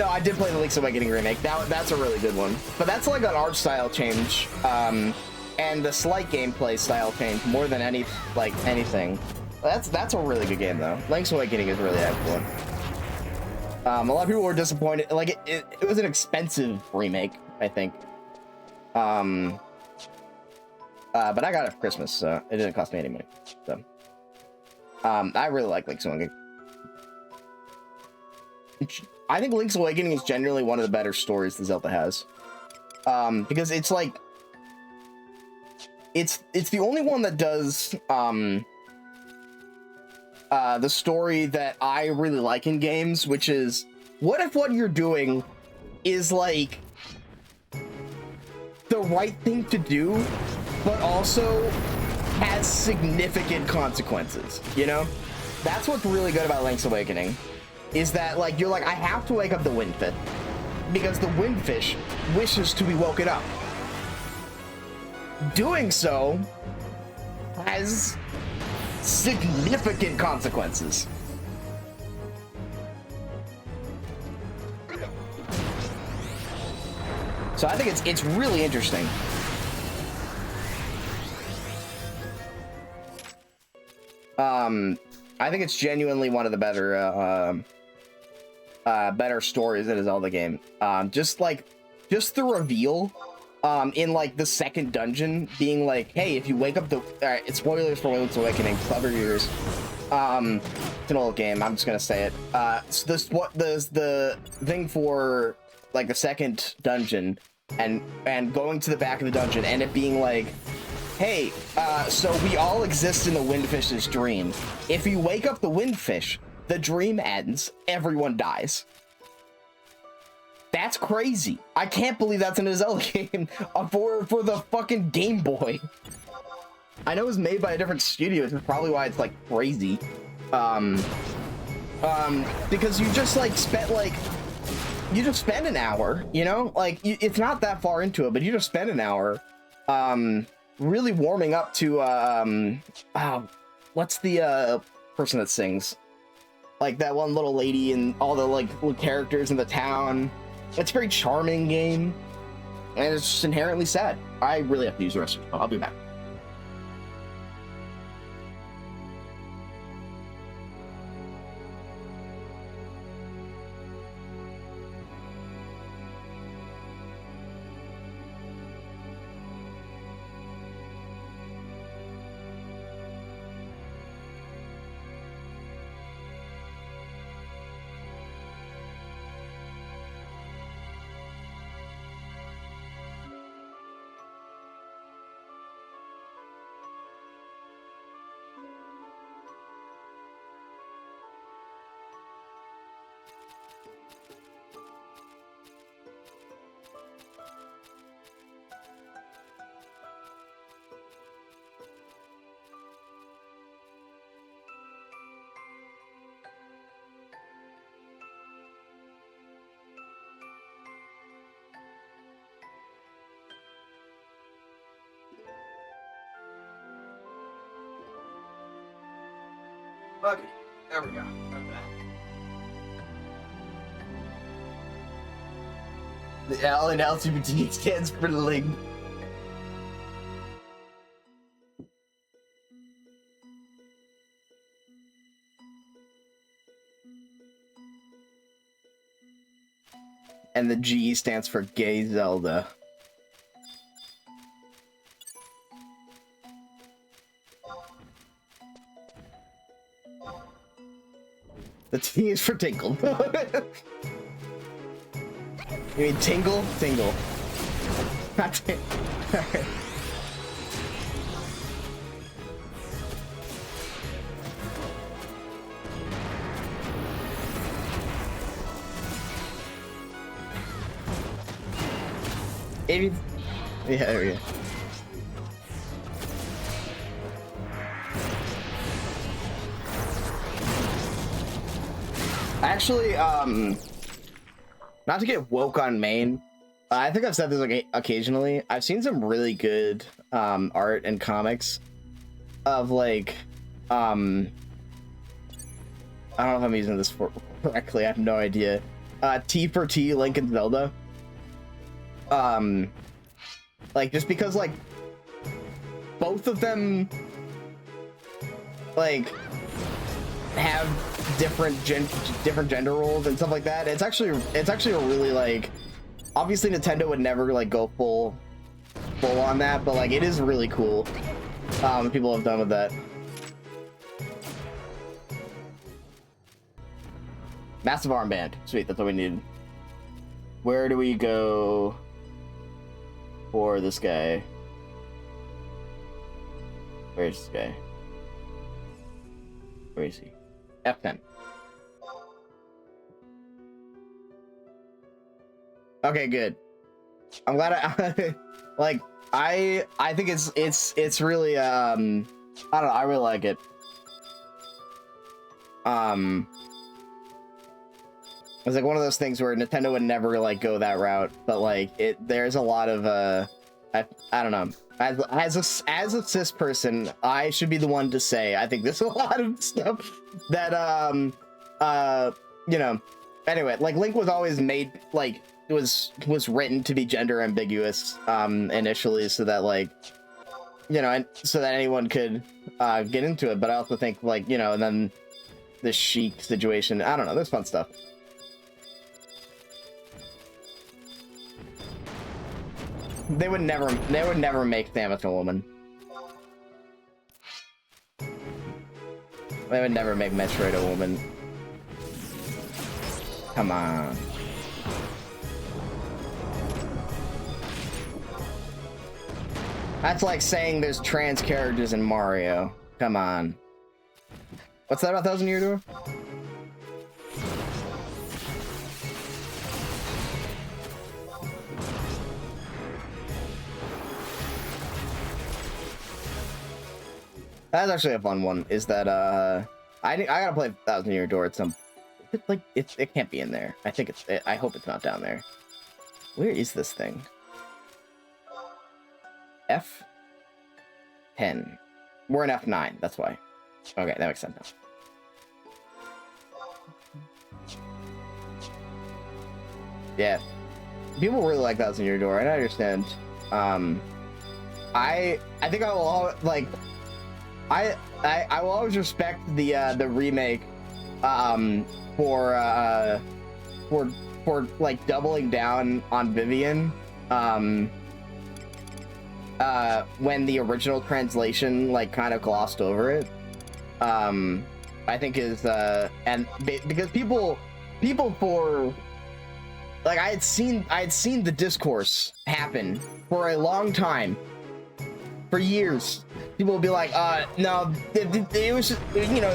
I did play the Link's Awakening remake. That's a really good one. But that's like an art style change, and the slight gameplay style change more than anything. That's a really good game though. Link's Awakening is really excellent. A lot of people were disappointed. Like, it was an expensive remake, I think. But I got it for Christmas, so it didn't cost me any money. So, I really like Link's Awakening. I think Link's Awakening is generally one of the better stories that Zelda has. Because it's like, it's the only one that does, the story that I really like in games, which is, what if what you're doing is like the right thing to do, but also has significant consequences, you know? That's what's really good about Link's Awakening, is that, like, you're like, I have to wake up the Windfish, because the Windfish wishes to be woken up. Doing so has significant consequences. So I think it's really interesting. I think it's genuinely one of the better better stories in a Zelda game. Just the reveal in like the second dungeon being like, hey, if you wake up the it's spoilers for Link's Awakening, cover your ears. It's an old game, I'm just gonna say it. So the thing for like the second dungeon and going to the back of the dungeon and it being like, hey, so we all exist in the Windfish's dream. If you wake up the Windfish, the dream ends, everyone dies. That's crazy. I can't believe that's in a Zelda game for the fucking Game Boy. I know it was made by a different studio, which is probably why it's like crazy. Because you just like spent an hour, you know, like it's not that far into it, but you just spend an hour, really warming up to, what's the, person that sings? Like that one little lady and all the like little characters in the town. It's a very charming game, and it's just inherently sad. I really have to use the restroom. I'll be back. Okay, there we go. The L in LGBT stands for Ling. And the G stands for Gay Zelda. The T is for Tinkle. You mean Tingle? Tingle. Not Tingle. Yeah, there we go. Actually, not to get woke on main, I think I've said this like occasionally. I've seen some really good art and comics of like I don't know if I'm using this correctly. I have no idea. T for T, Link and Zelda. Like just because like both of them like have different gender roles and stuff like that. It's actually a really like, obviously Nintendo would never like go full on that, but like it is really cool. People have done with that. Massive armband, sweet. That's what we need. Where do we go for this guy? Where's this guy? Where is he? F10. Okay, good. I'm glad I like I think it's really I don't know, I really like it. It's like one of those things where Nintendo would never like go that route, but like there's a lot of I don't know. As a cis person, I should be the one to say I think there's a lot of stuff that you know. Anyway, like Link was always made like it was written to be gender ambiguous initially, so that like you know, and so that anyone could get into it. But I also think like you know, and then the Sheik situation. I don't know. There's fun stuff. They would never make Samus a woman. They would never make Metroid a woman. Come on. That's like saying there's trans characters in Mario. Come on. What's that about 1,000 Year Door? That's actually a fun one. Is that I gotta play 1,000 Year Door at some. Like it can't be in there. I think it's. I hope it's not down there. Where is this thing? F10. We're in F9. That's why. Okay, that makes sense. Yeah, people really like 1,000 Year Door, and I understand. I think I will like. I will always respect the remake for like doubling down on Vivian when the original translation like kind of glossed over it. I think is and because people for like I had seen the discourse happen for a long time, for years. People will be like, no, it was just, you know,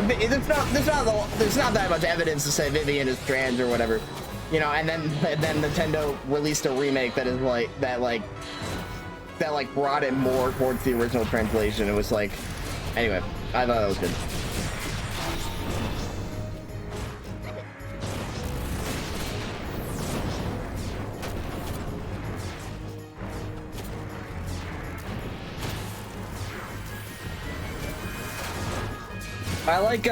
there's not that much evidence to say Vivian is trans or whatever, you know. And then Nintendo released a remake that is that brought it more towards the original translation. It was like, anyway, I thought that was good. I like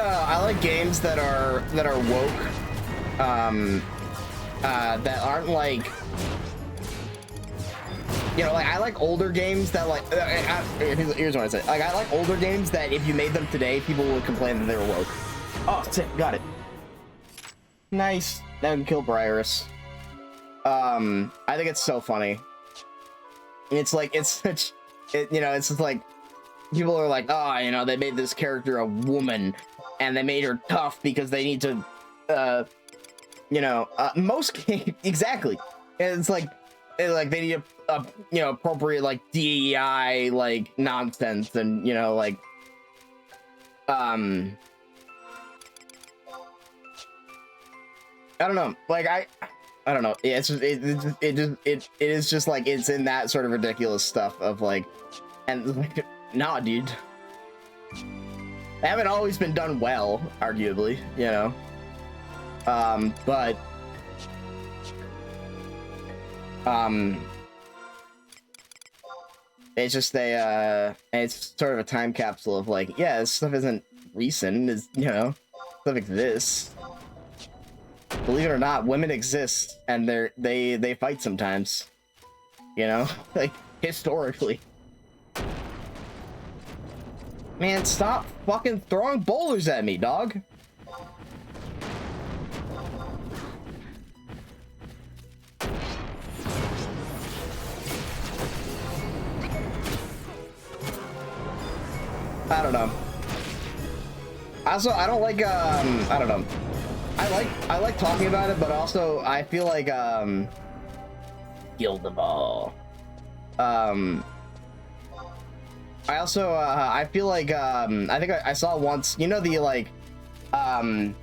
games that are woke, that aren't like, you know, like I like older games that like, here's what I say, like I like older games that if you made them today, people would complain that they were woke. Oh, sick, got it. Nice. Now we can kill Briarus. I think it's so funny. It's like, it's such, you know, it's just like, people are like, oh, you know, they made this character a woman, and they made her tough because they need to, you know, most games, exactly. It's like they need a you know, appropriate, like, DEI, like, nonsense, and, you know, like, I don't know, like, I don't know, it's just, it is just, like, it's in that sort of ridiculous stuff of, like, and, like, nah, dude. They haven't always been done well, arguably, you know. But it's just it's sort of a time capsule of like, yeah, this stuff isn't recent, it's, you know, stuff exists. Believe it or not, women exist, and they fight sometimes. You know, like historically. Man, stop fucking throwing boulders at me, dog. I don't know. Also, I don't like, I don't know. I like talking about it, but also I feel like, Kill them all. I also, I feel like, I think I saw once, you know, the, like, I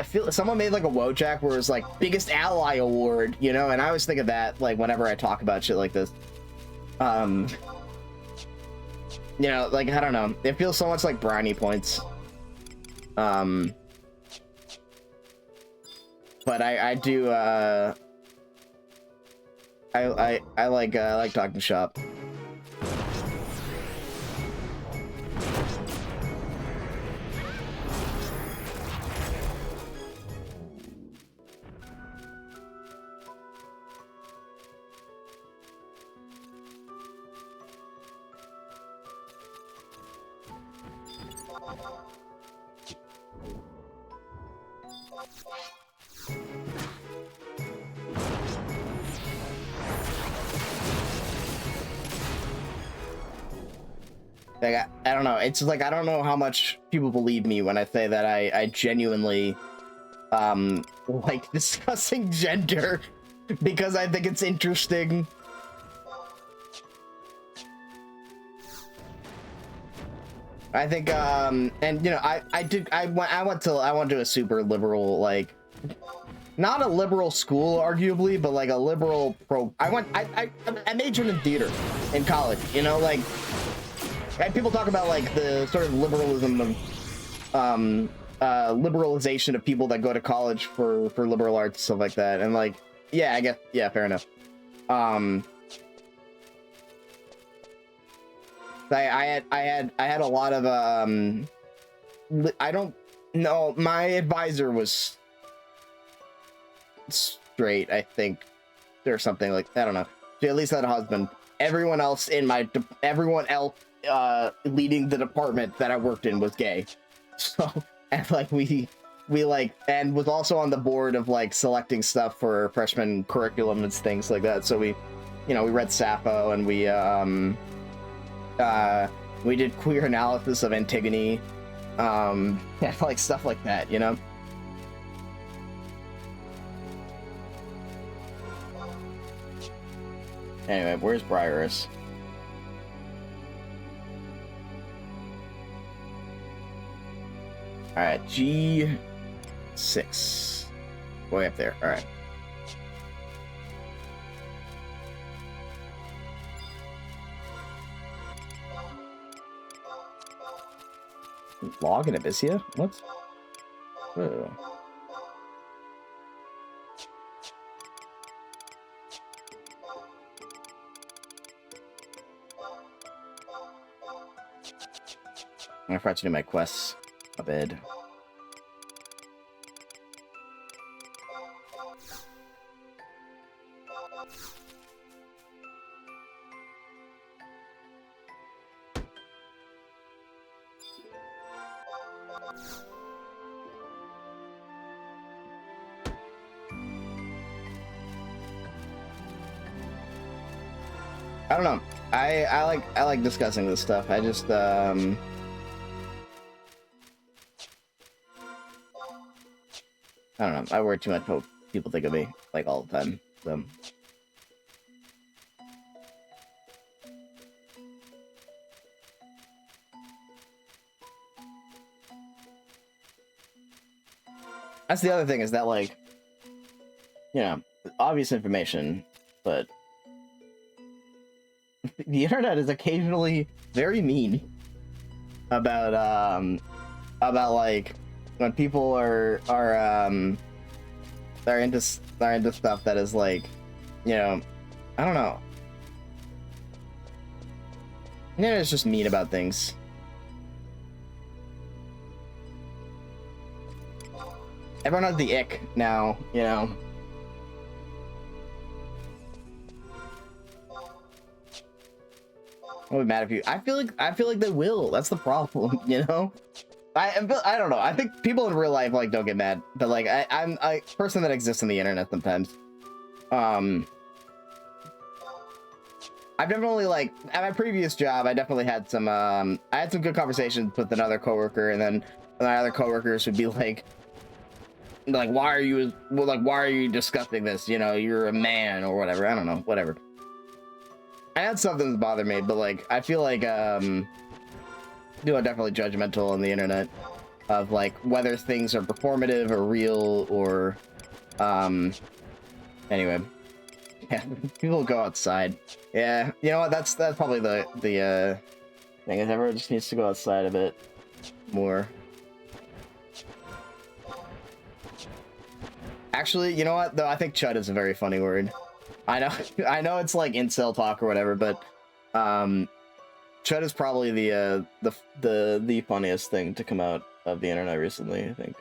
feel someone made, like, a Wojak where it was, like, biggest ally award, you know, and I always think of that, like, whenever I talk about shit like this. You know, like, I don't know, it feels so much like brownie points. But I do, I like talking shop. Like, I don't know. It's like, I don't know how much people believe me when I say that I genuinely, like discussing gender because I think it's interesting. I think, and you know, I went to a super liberal, like, not a liberal school, arguably, but like a liberal I majored in theater in college, you know, like, and people talk about like the sort of liberalism of liberalization of people that go to college for liberal arts, stuff like that, and like, yeah, I guess, yeah, fair enough. I had a lot of I don't know, my advisor was straight, I think, or something, like, I don't know. She at least had a husband. Everyone else in my leading the department that I worked in was gay. So, and like we like, and was also on the board of like selecting stuff for freshman curriculum and things like that. So we, you know, we read Sappho, and we did queer analysis of Antigone, and like stuff like that, you know. Anyway, where's Briarus? Alright, G6. Way up there, alright. Log in Abyssea? What? Whoa. I forgot to do my quests. A bit. I don't know. I like discussing this stuff. I just I don't know. I worry too much what people think of me, like, all the time. So that's the other thing, is that, like, you know, obvious information, but the internet is occasionally very mean about like, when people are they're into stuff that is, like, you know, I don't know. The internet's just mean about things. Everyone has the ick now, you know. I'll be mad if you. I feel like they will. That's the problem, you know. I don't know. I think people in real life, like, don't get mad, but like I'm a person that exists on the internet sometimes. I've definitely, like, at my previous job, I definitely had some I had some good conversations with another coworker, and then my other coworkers would be like, why are you discussing this? You know, you're a man or whatever. I don't know, whatever. I had something that bothered me, but like, I feel like people are definitely judgmental on the internet of like whether things are performative or real, or anyway. Yeah, people go outside. Yeah, you know what? That's probably the thing, is everyone just needs to go outside a bit more. Actually, you know what? Though I think chud is a very funny word. I know, I know it's like incel talk or whatever, but Chud is probably the funniest thing to come out of the internet recently, I think.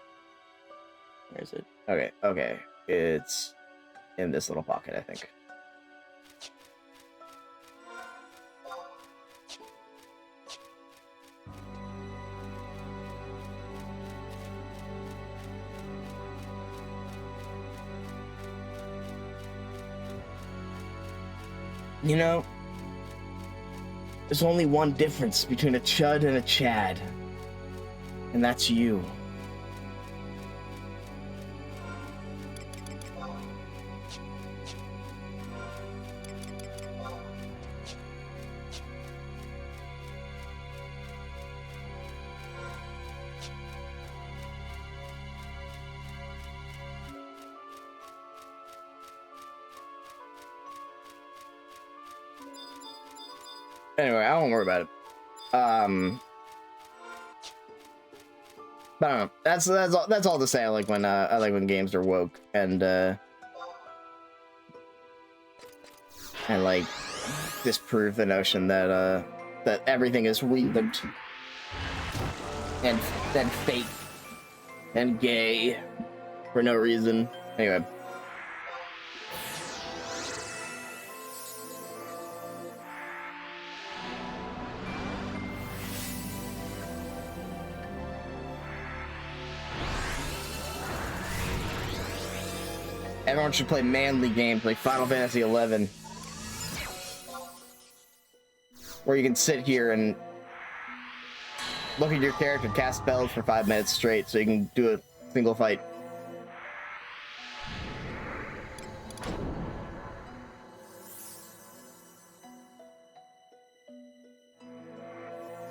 Where is it? Okay, okay. It's in this little pocket, I think. You know, there's only one difference between a Chud and a Chad, and that's you. Anyway, I won't worry about it. But I don't know. That's all to say. I like when games are woke and like disprove the notion that that everything is reasoned and fake and gay for no reason. Anyway. Everyone should play manly games like Final Fantasy XI. Where you can sit here and look at your character cast spells for 5 minutes straight so you can do a single fight.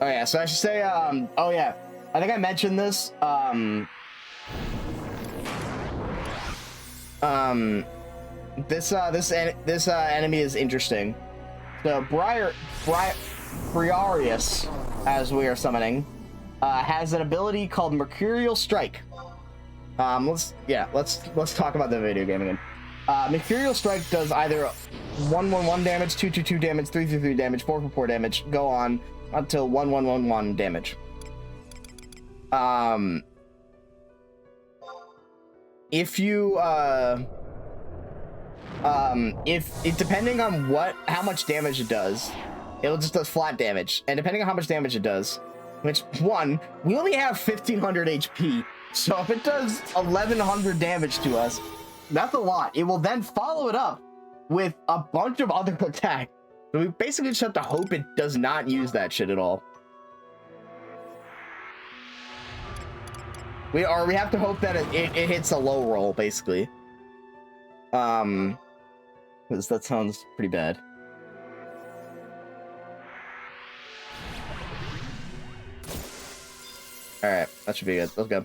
Oh yeah, so I should say, oh yeah, I think I mentioned this, this enemy is interesting. So Briarius, as we are summoning, has an ability called Mercurial Strike. Let's talk about the video game again. Mercurial Strike does either 1/1/1 damage, 2/2/2 damage, 3/3 damage, 4/4 damage, go on until 1/1/1 damage. If you if depending on how much damage it does, it'll just does flat damage, and depending on how much damage it does, which one, we only have 1500 HP, so if it does 1100 damage to us, that's a lot. It will then follow it up with a bunch of other attacks. So we basically just have to hope it does not use that shit at all. We have to hope that it hits a low roll, basically. Because that sounds pretty bad. Alright, that should be good. Let's go.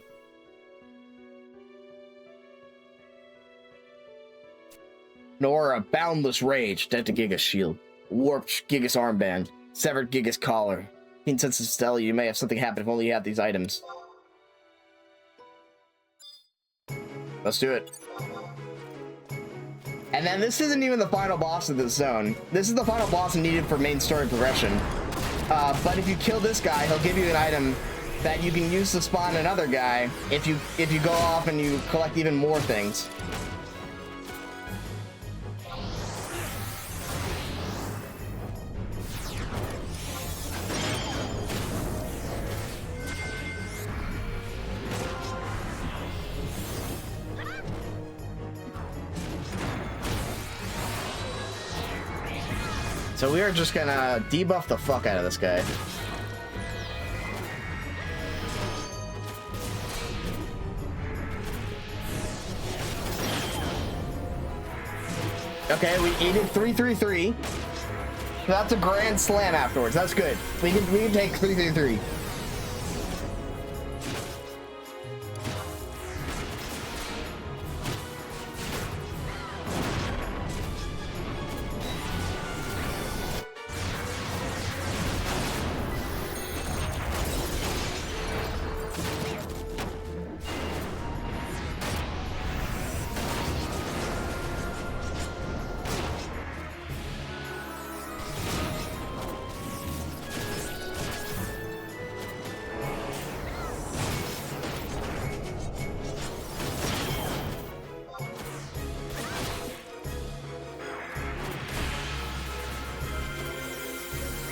Nora, Boundless Rage, Dead to Gigas Shield, Warped Gigas Armband, Severed Gigas Collar. Keen senses tell you may have something happen if only you have these items. Let's do it. And then this isn't even the final boss of this zone. This is the final boss needed for main story progression. But if you kill this guy, he'll give you an item that you can use to spawn another guy if you go off and you collect even more things. So we are just gonna debuff the fuck out of this guy. Okay, he did 3-3-3. So that's a grand slam afterwards. That's good. We can take 3-3-3.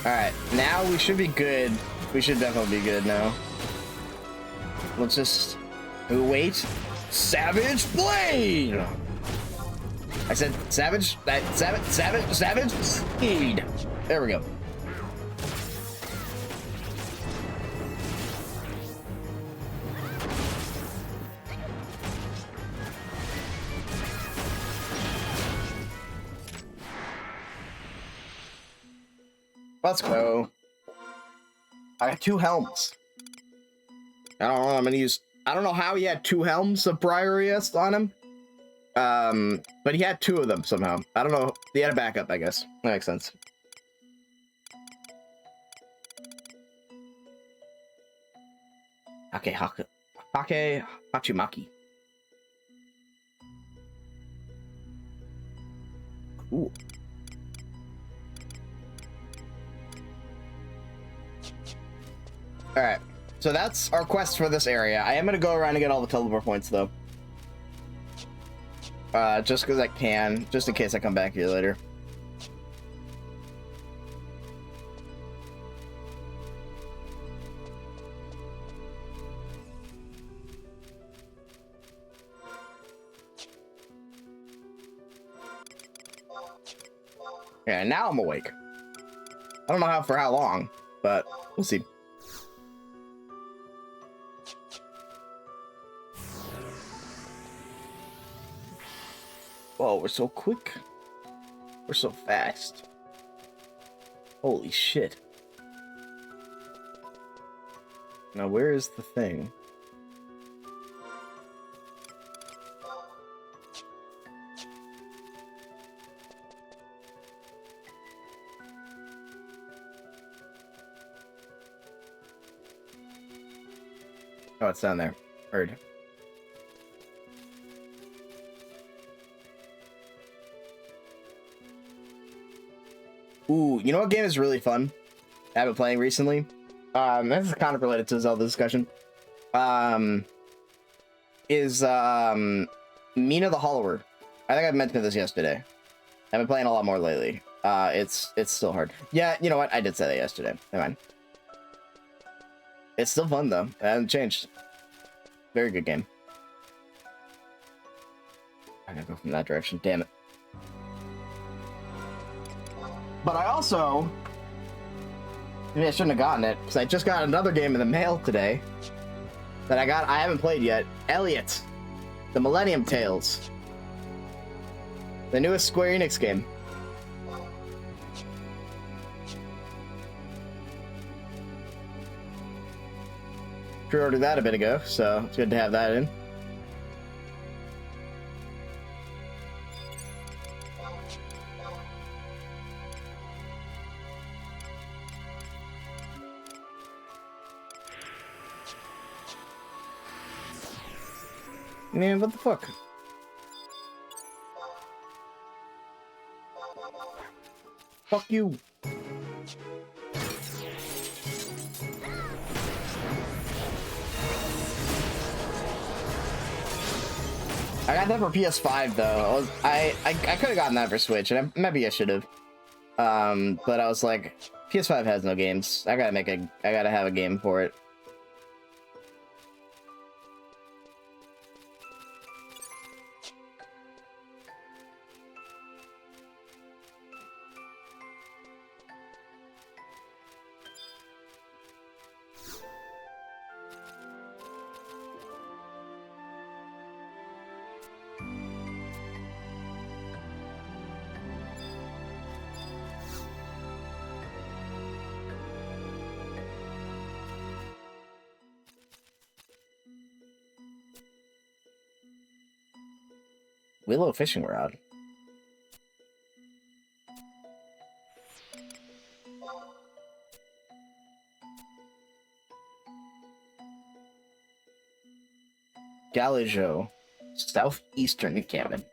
Alright, now we should be good. We should definitely be good now. Let's just wait. Savage Blade! I said savage speed. There we go. Let's go. I got 2 helms. I don't know. I'm gonna use. I don't know how he had 2 helms of priorist on him. But he had 2 of them somehow. I don't know. He had a backup, I guess. That makes sense. Okay, Hachimaki. Cool. All right. So that's our quest for this area. I am gonna go around and get all the teleport points though. Just because I can, just in case I come back here later. Yeah, now I'm awake. I don't know for how long, but we'll see. Whoa, we're so quick. We're so fast. Holy shit. Now, where is the thing? Oh, it's down there. Heard. Ooh, you know what game is really fun? I've been playing recently. This is kind of related to Zelda discussion. Is Mina the Hollower. I think I mentioned this yesterday. I've been playing a lot more lately. It's still hard. Yeah, you know what? I did say that yesterday. Never mind. It's still fun though. It hasn't changed. Very good game. I gotta go from that direction. Damn it. But I also, maybe I shouldn't have gotten it because I just got another game in the mail today that I haven't played yet. Elliot, the Millennium Tales, the newest Square Enix game. Pre-ordered that a bit ago, so it's good to have that in. Man, what the fuck? Fuck you. I got that for PS5 though. I could have gotten that for Switch, and maybe I should have. But I was like, PS5 has no games. I gotta have a game for it. Willow fishing rod. Galajo, southeastern cabin.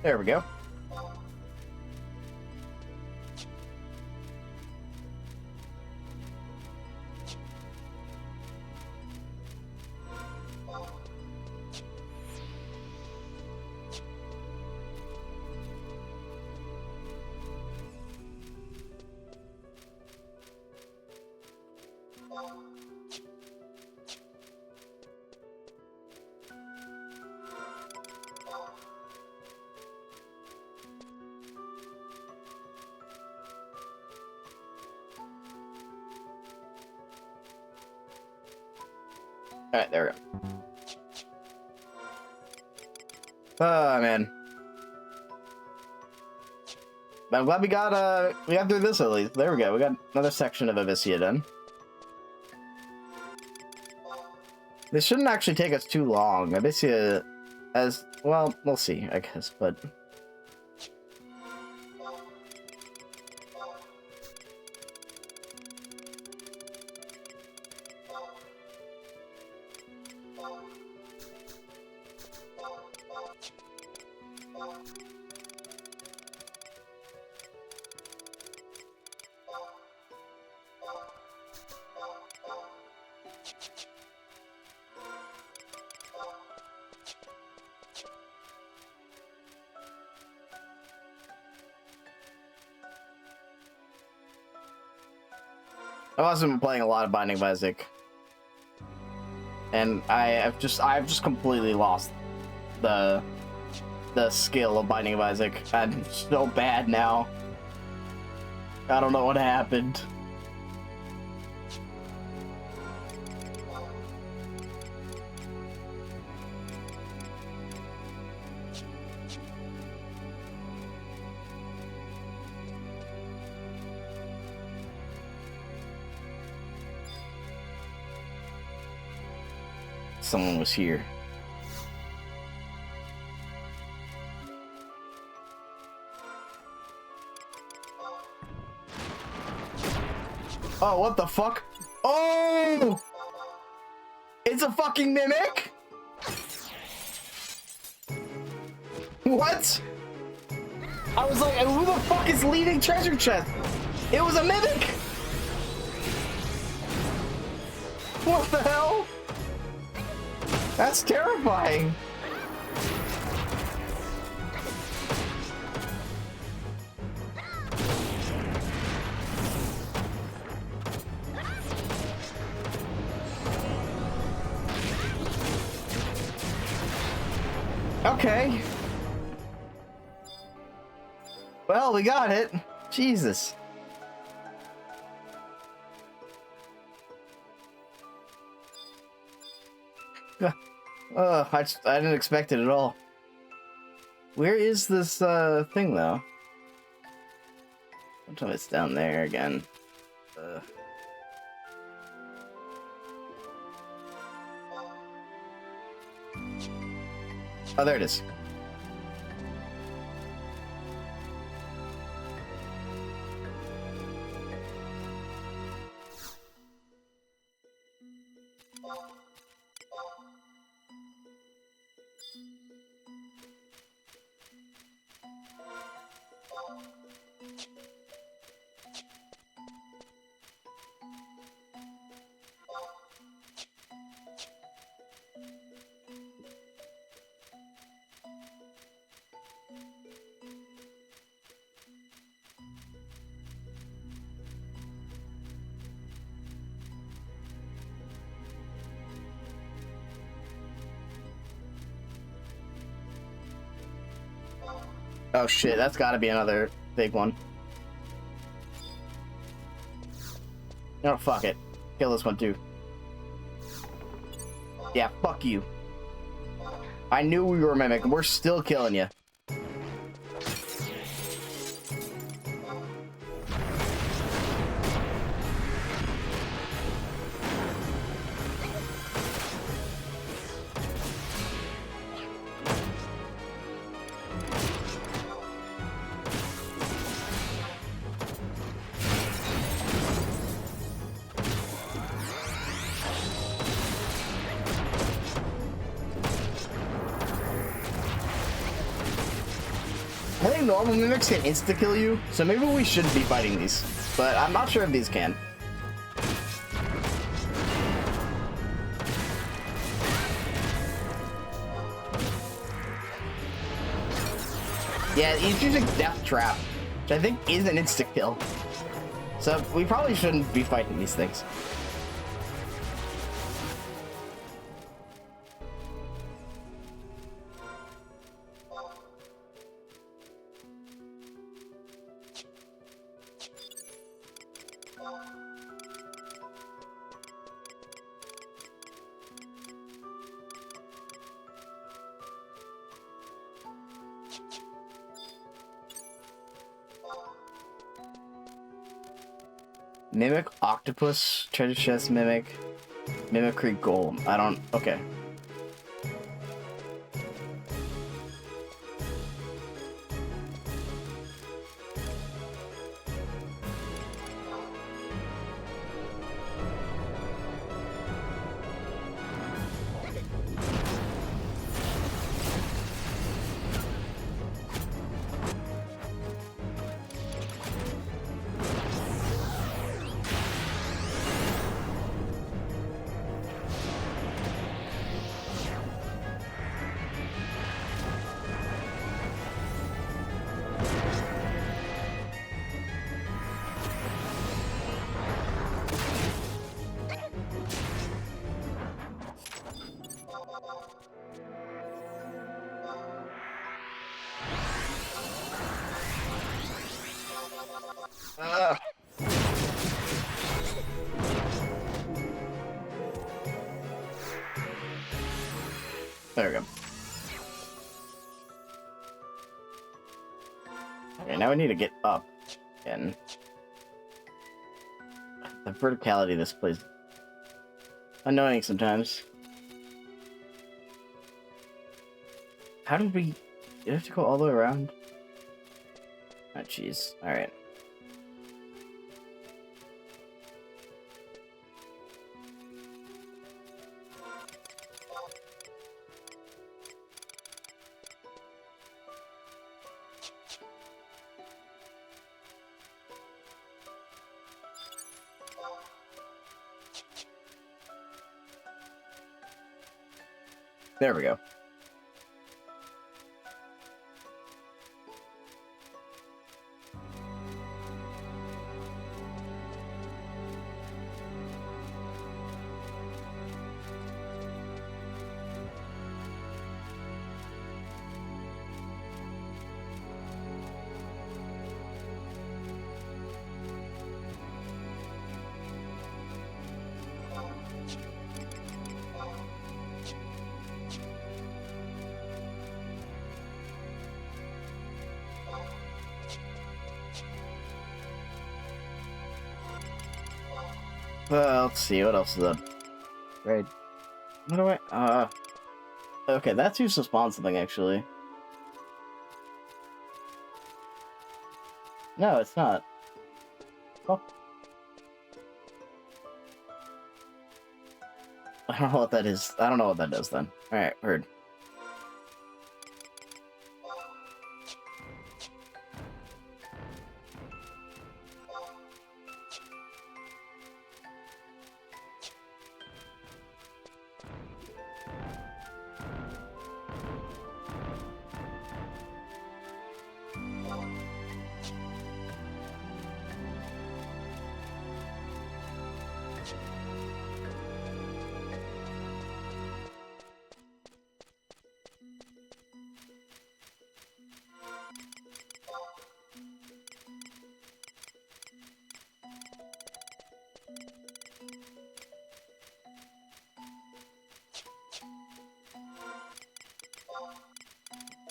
There we go. Alright, there we go. Oh, man. But I'm glad we got through this at least. There we go. We got another section of Abyssea done. This shouldn't actually take us too long. Abyssea, as well, we'll see, I guess, but. I've also been playing a lot of Binding of Isaac, and I've just completely lost the skill of Binding of Isaac. I'm so bad now. I don't know what happened. Someone was here. Oh, what the fuck? Oh! It's a fucking mimic? What? I was like, who the fuck is leading treasure chest? It was a mimic! What the hell? That's terrifying. Okay. Well, we got it. Jesus. I didn't expect it at all. Where is this thing though? What if it's down there again? Oh, there it is. Oh shit, that's gotta be another big one. Oh, fuck it. Kill this one too. Yeah, fuck you. I knew we were a mimic, and we're still killing you. I think normal mimics can insta-kill you, so maybe we shouldn't be fighting these. But I'm not sure if these can. Yeah, he's using Death Trap, which I think is an insta-kill. So we probably shouldn't be fighting these things. Mimic octopus, treasure chest mimic, mimicry golem. I don't. Okay. There we go. Okay, now we need to get up again. The verticality of this place is annoying sometimes. How did we... You have to go all the way around? Oh, jeez. Alright. There we go. Let's see, what else is up? Right. What do I... Okay, that's used to spawn something, actually. No, it's not. Oh. I don't know what that is. I don't know what that does, then. Alright, heard.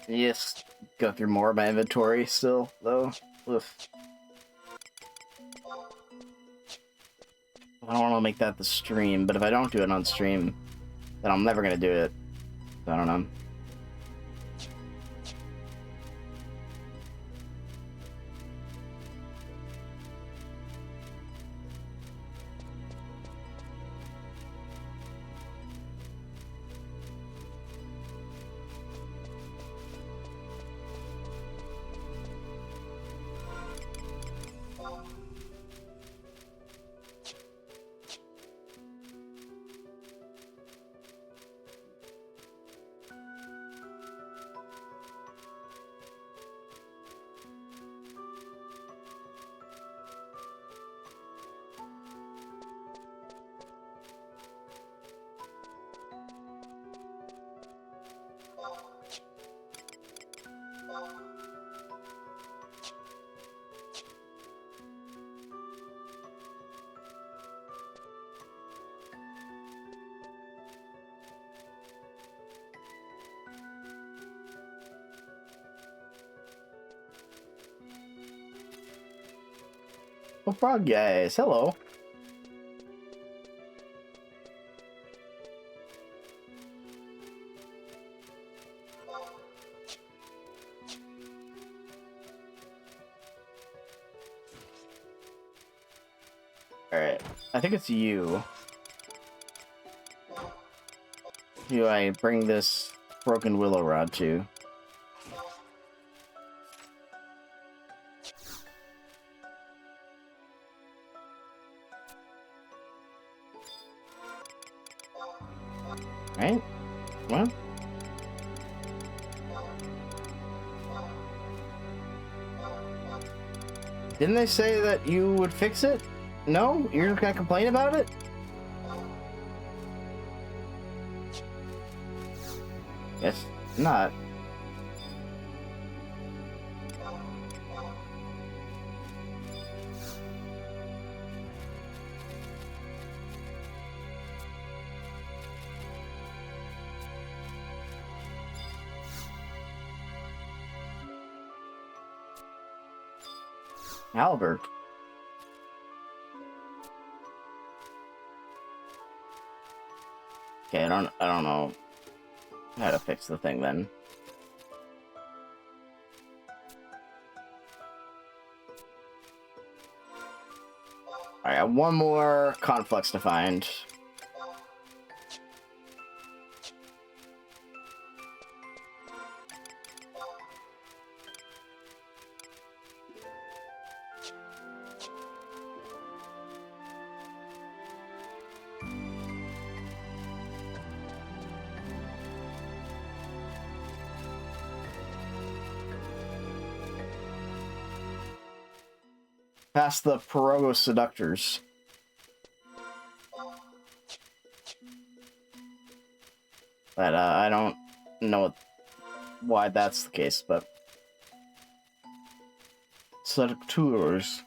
Yes, go through more of my inventory still, though. Oof. I don't want to make that the stream, but if I don't do it on stream, then I'm never going to do it. I don't know. Oh, frog guys, hello. Alright, I think it's you. Do I bring this broken willow rod to? Right? Well. Didn't they say that you would fix it? No? You're just gonna complain about it? Guess not. Albert. Okay, I don't know how to fix the thing then. Alright, I have one more conflicts to find. Past the Pirogo Seductors. But I don't know why that's the case, but... Seductors.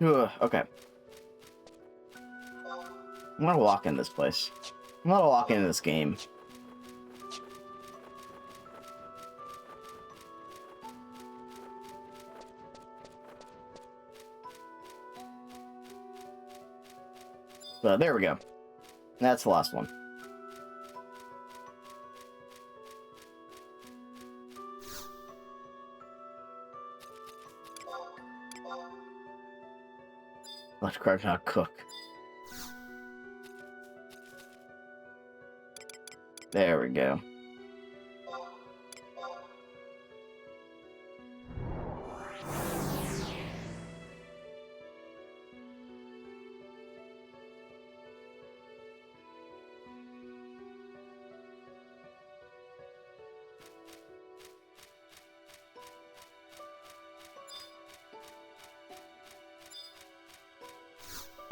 Ugh, okay. I'm gonna walk in this place. I'm gonna walk into this game. So there we go. That's the last one. Let Craig not cook. There we go.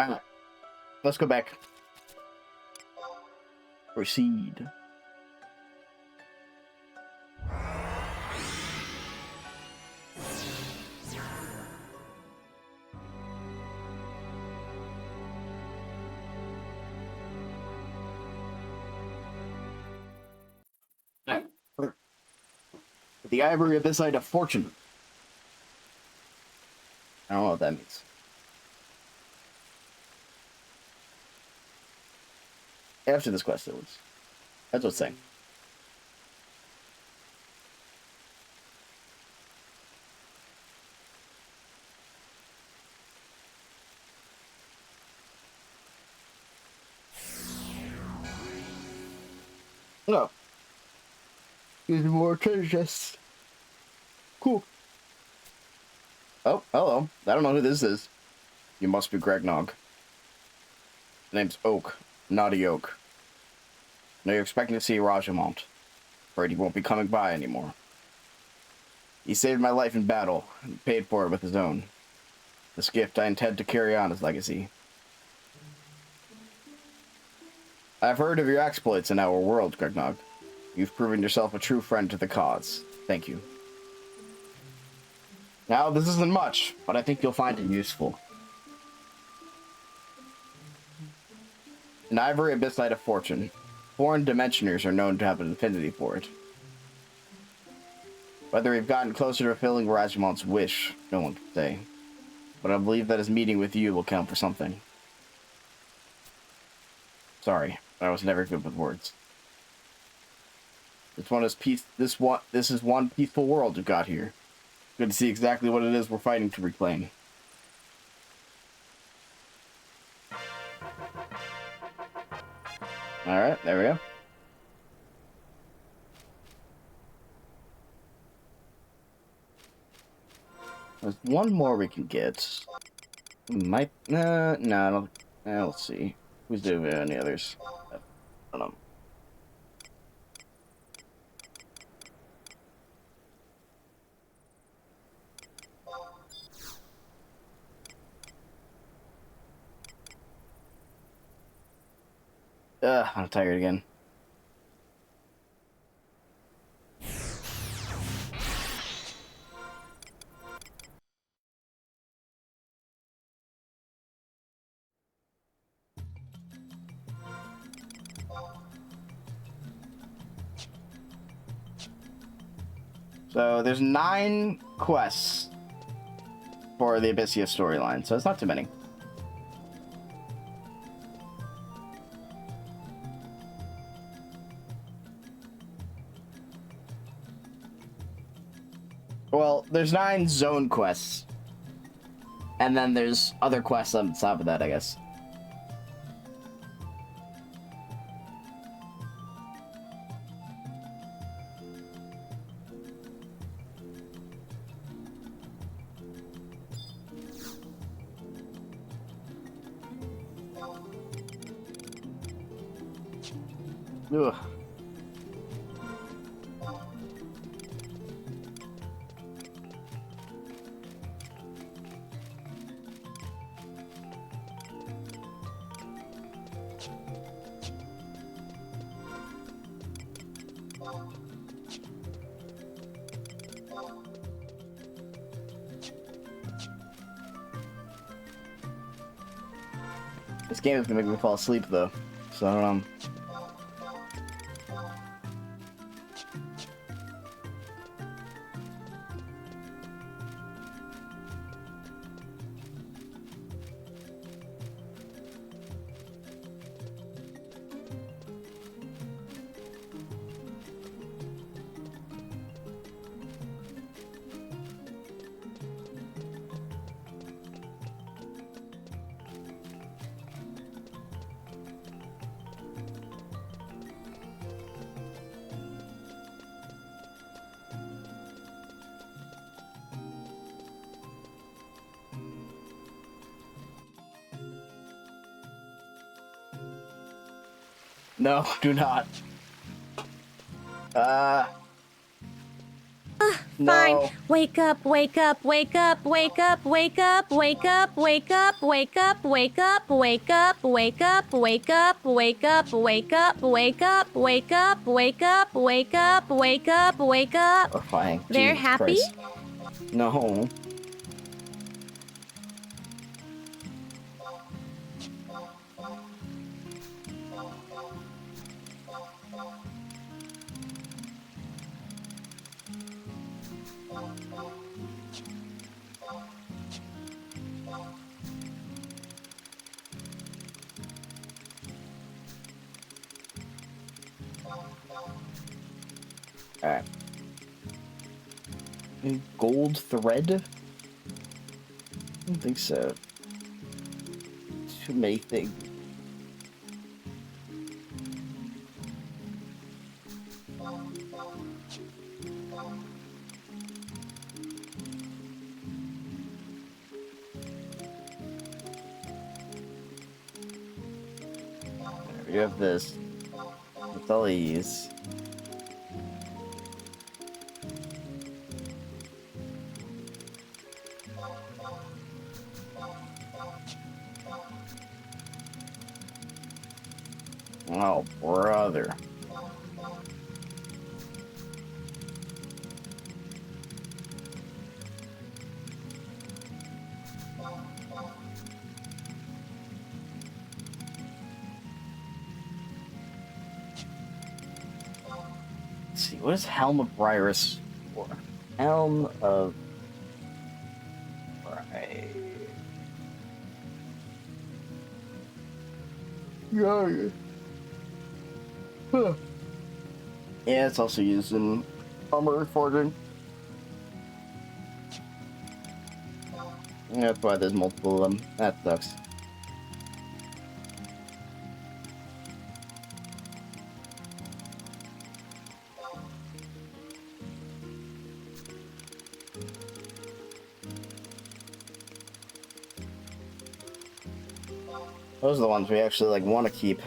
Alright, let's go back. Proceed. The Ivory Abyssea of Fortune. I don't know what that means. After this quest, at least. That's what's saying. No. Use more treasure chests. Cool. Oh, hello. I don't know who this is. You must be Greg Nog. The name's Oak, not a yoke. Now you're expecting to see Rajamont. Afraid he won't be coming by anymore. He saved my life in battle, and paid for it with his own. This gift I intend to carry on his legacy. I've heard of your exploits in our world, Gregnog. You've proven yourself a true friend to the cause. Thank you. Now, this isn't much, but I think you'll find it useful. An ivory abyssite of fortune. Foreign dimensioners are known to have an affinity for it. Whether we've gotten closer to fulfilling Rajamont's wish, no one can say. But I believe that his meeting with you will count for something. Sorry, I was never good with words. This is one peaceful world you got here. Good to see exactly what it is we're fighting to reclaim. Alright, there we go. There's one more we can get. Might... no, I don't... let's see. Who's doing any others? I don't know. I'm tired again. So there's 9 quests for the Abyssea storyline, so it's not too many. Well, there's 9 zone quests. And then there's other quests on top of that, I guess. Ugh. This game is gonna make me fall asleep though, so I don't know. No, do not. No. Fine. Wake up, wake up, wake up, wake up, wake up, wake up, wake up, wake up, wake up, wake up, wake up, wake up, wake up, wake up, wake up, wake up, wake up, wake up, wake up, wake up. Oh, fine. They're Jesus happy? Christ. No. Alright. Gold thread? I don't think so. Too many things. You have this. It's all these. Oh, brother. Let's see, what is Helm of Briarus for? Helm of Briarus. Yeah. Huh. Yeah, it's also used in armor forging. That's why there's multiple of them. That sucks. Those are the ones we actually like want to keep.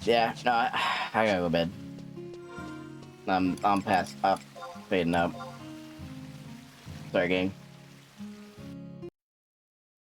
Yeah, no, I gotta go to bed. I'm past up, fading out. Sorry, gang.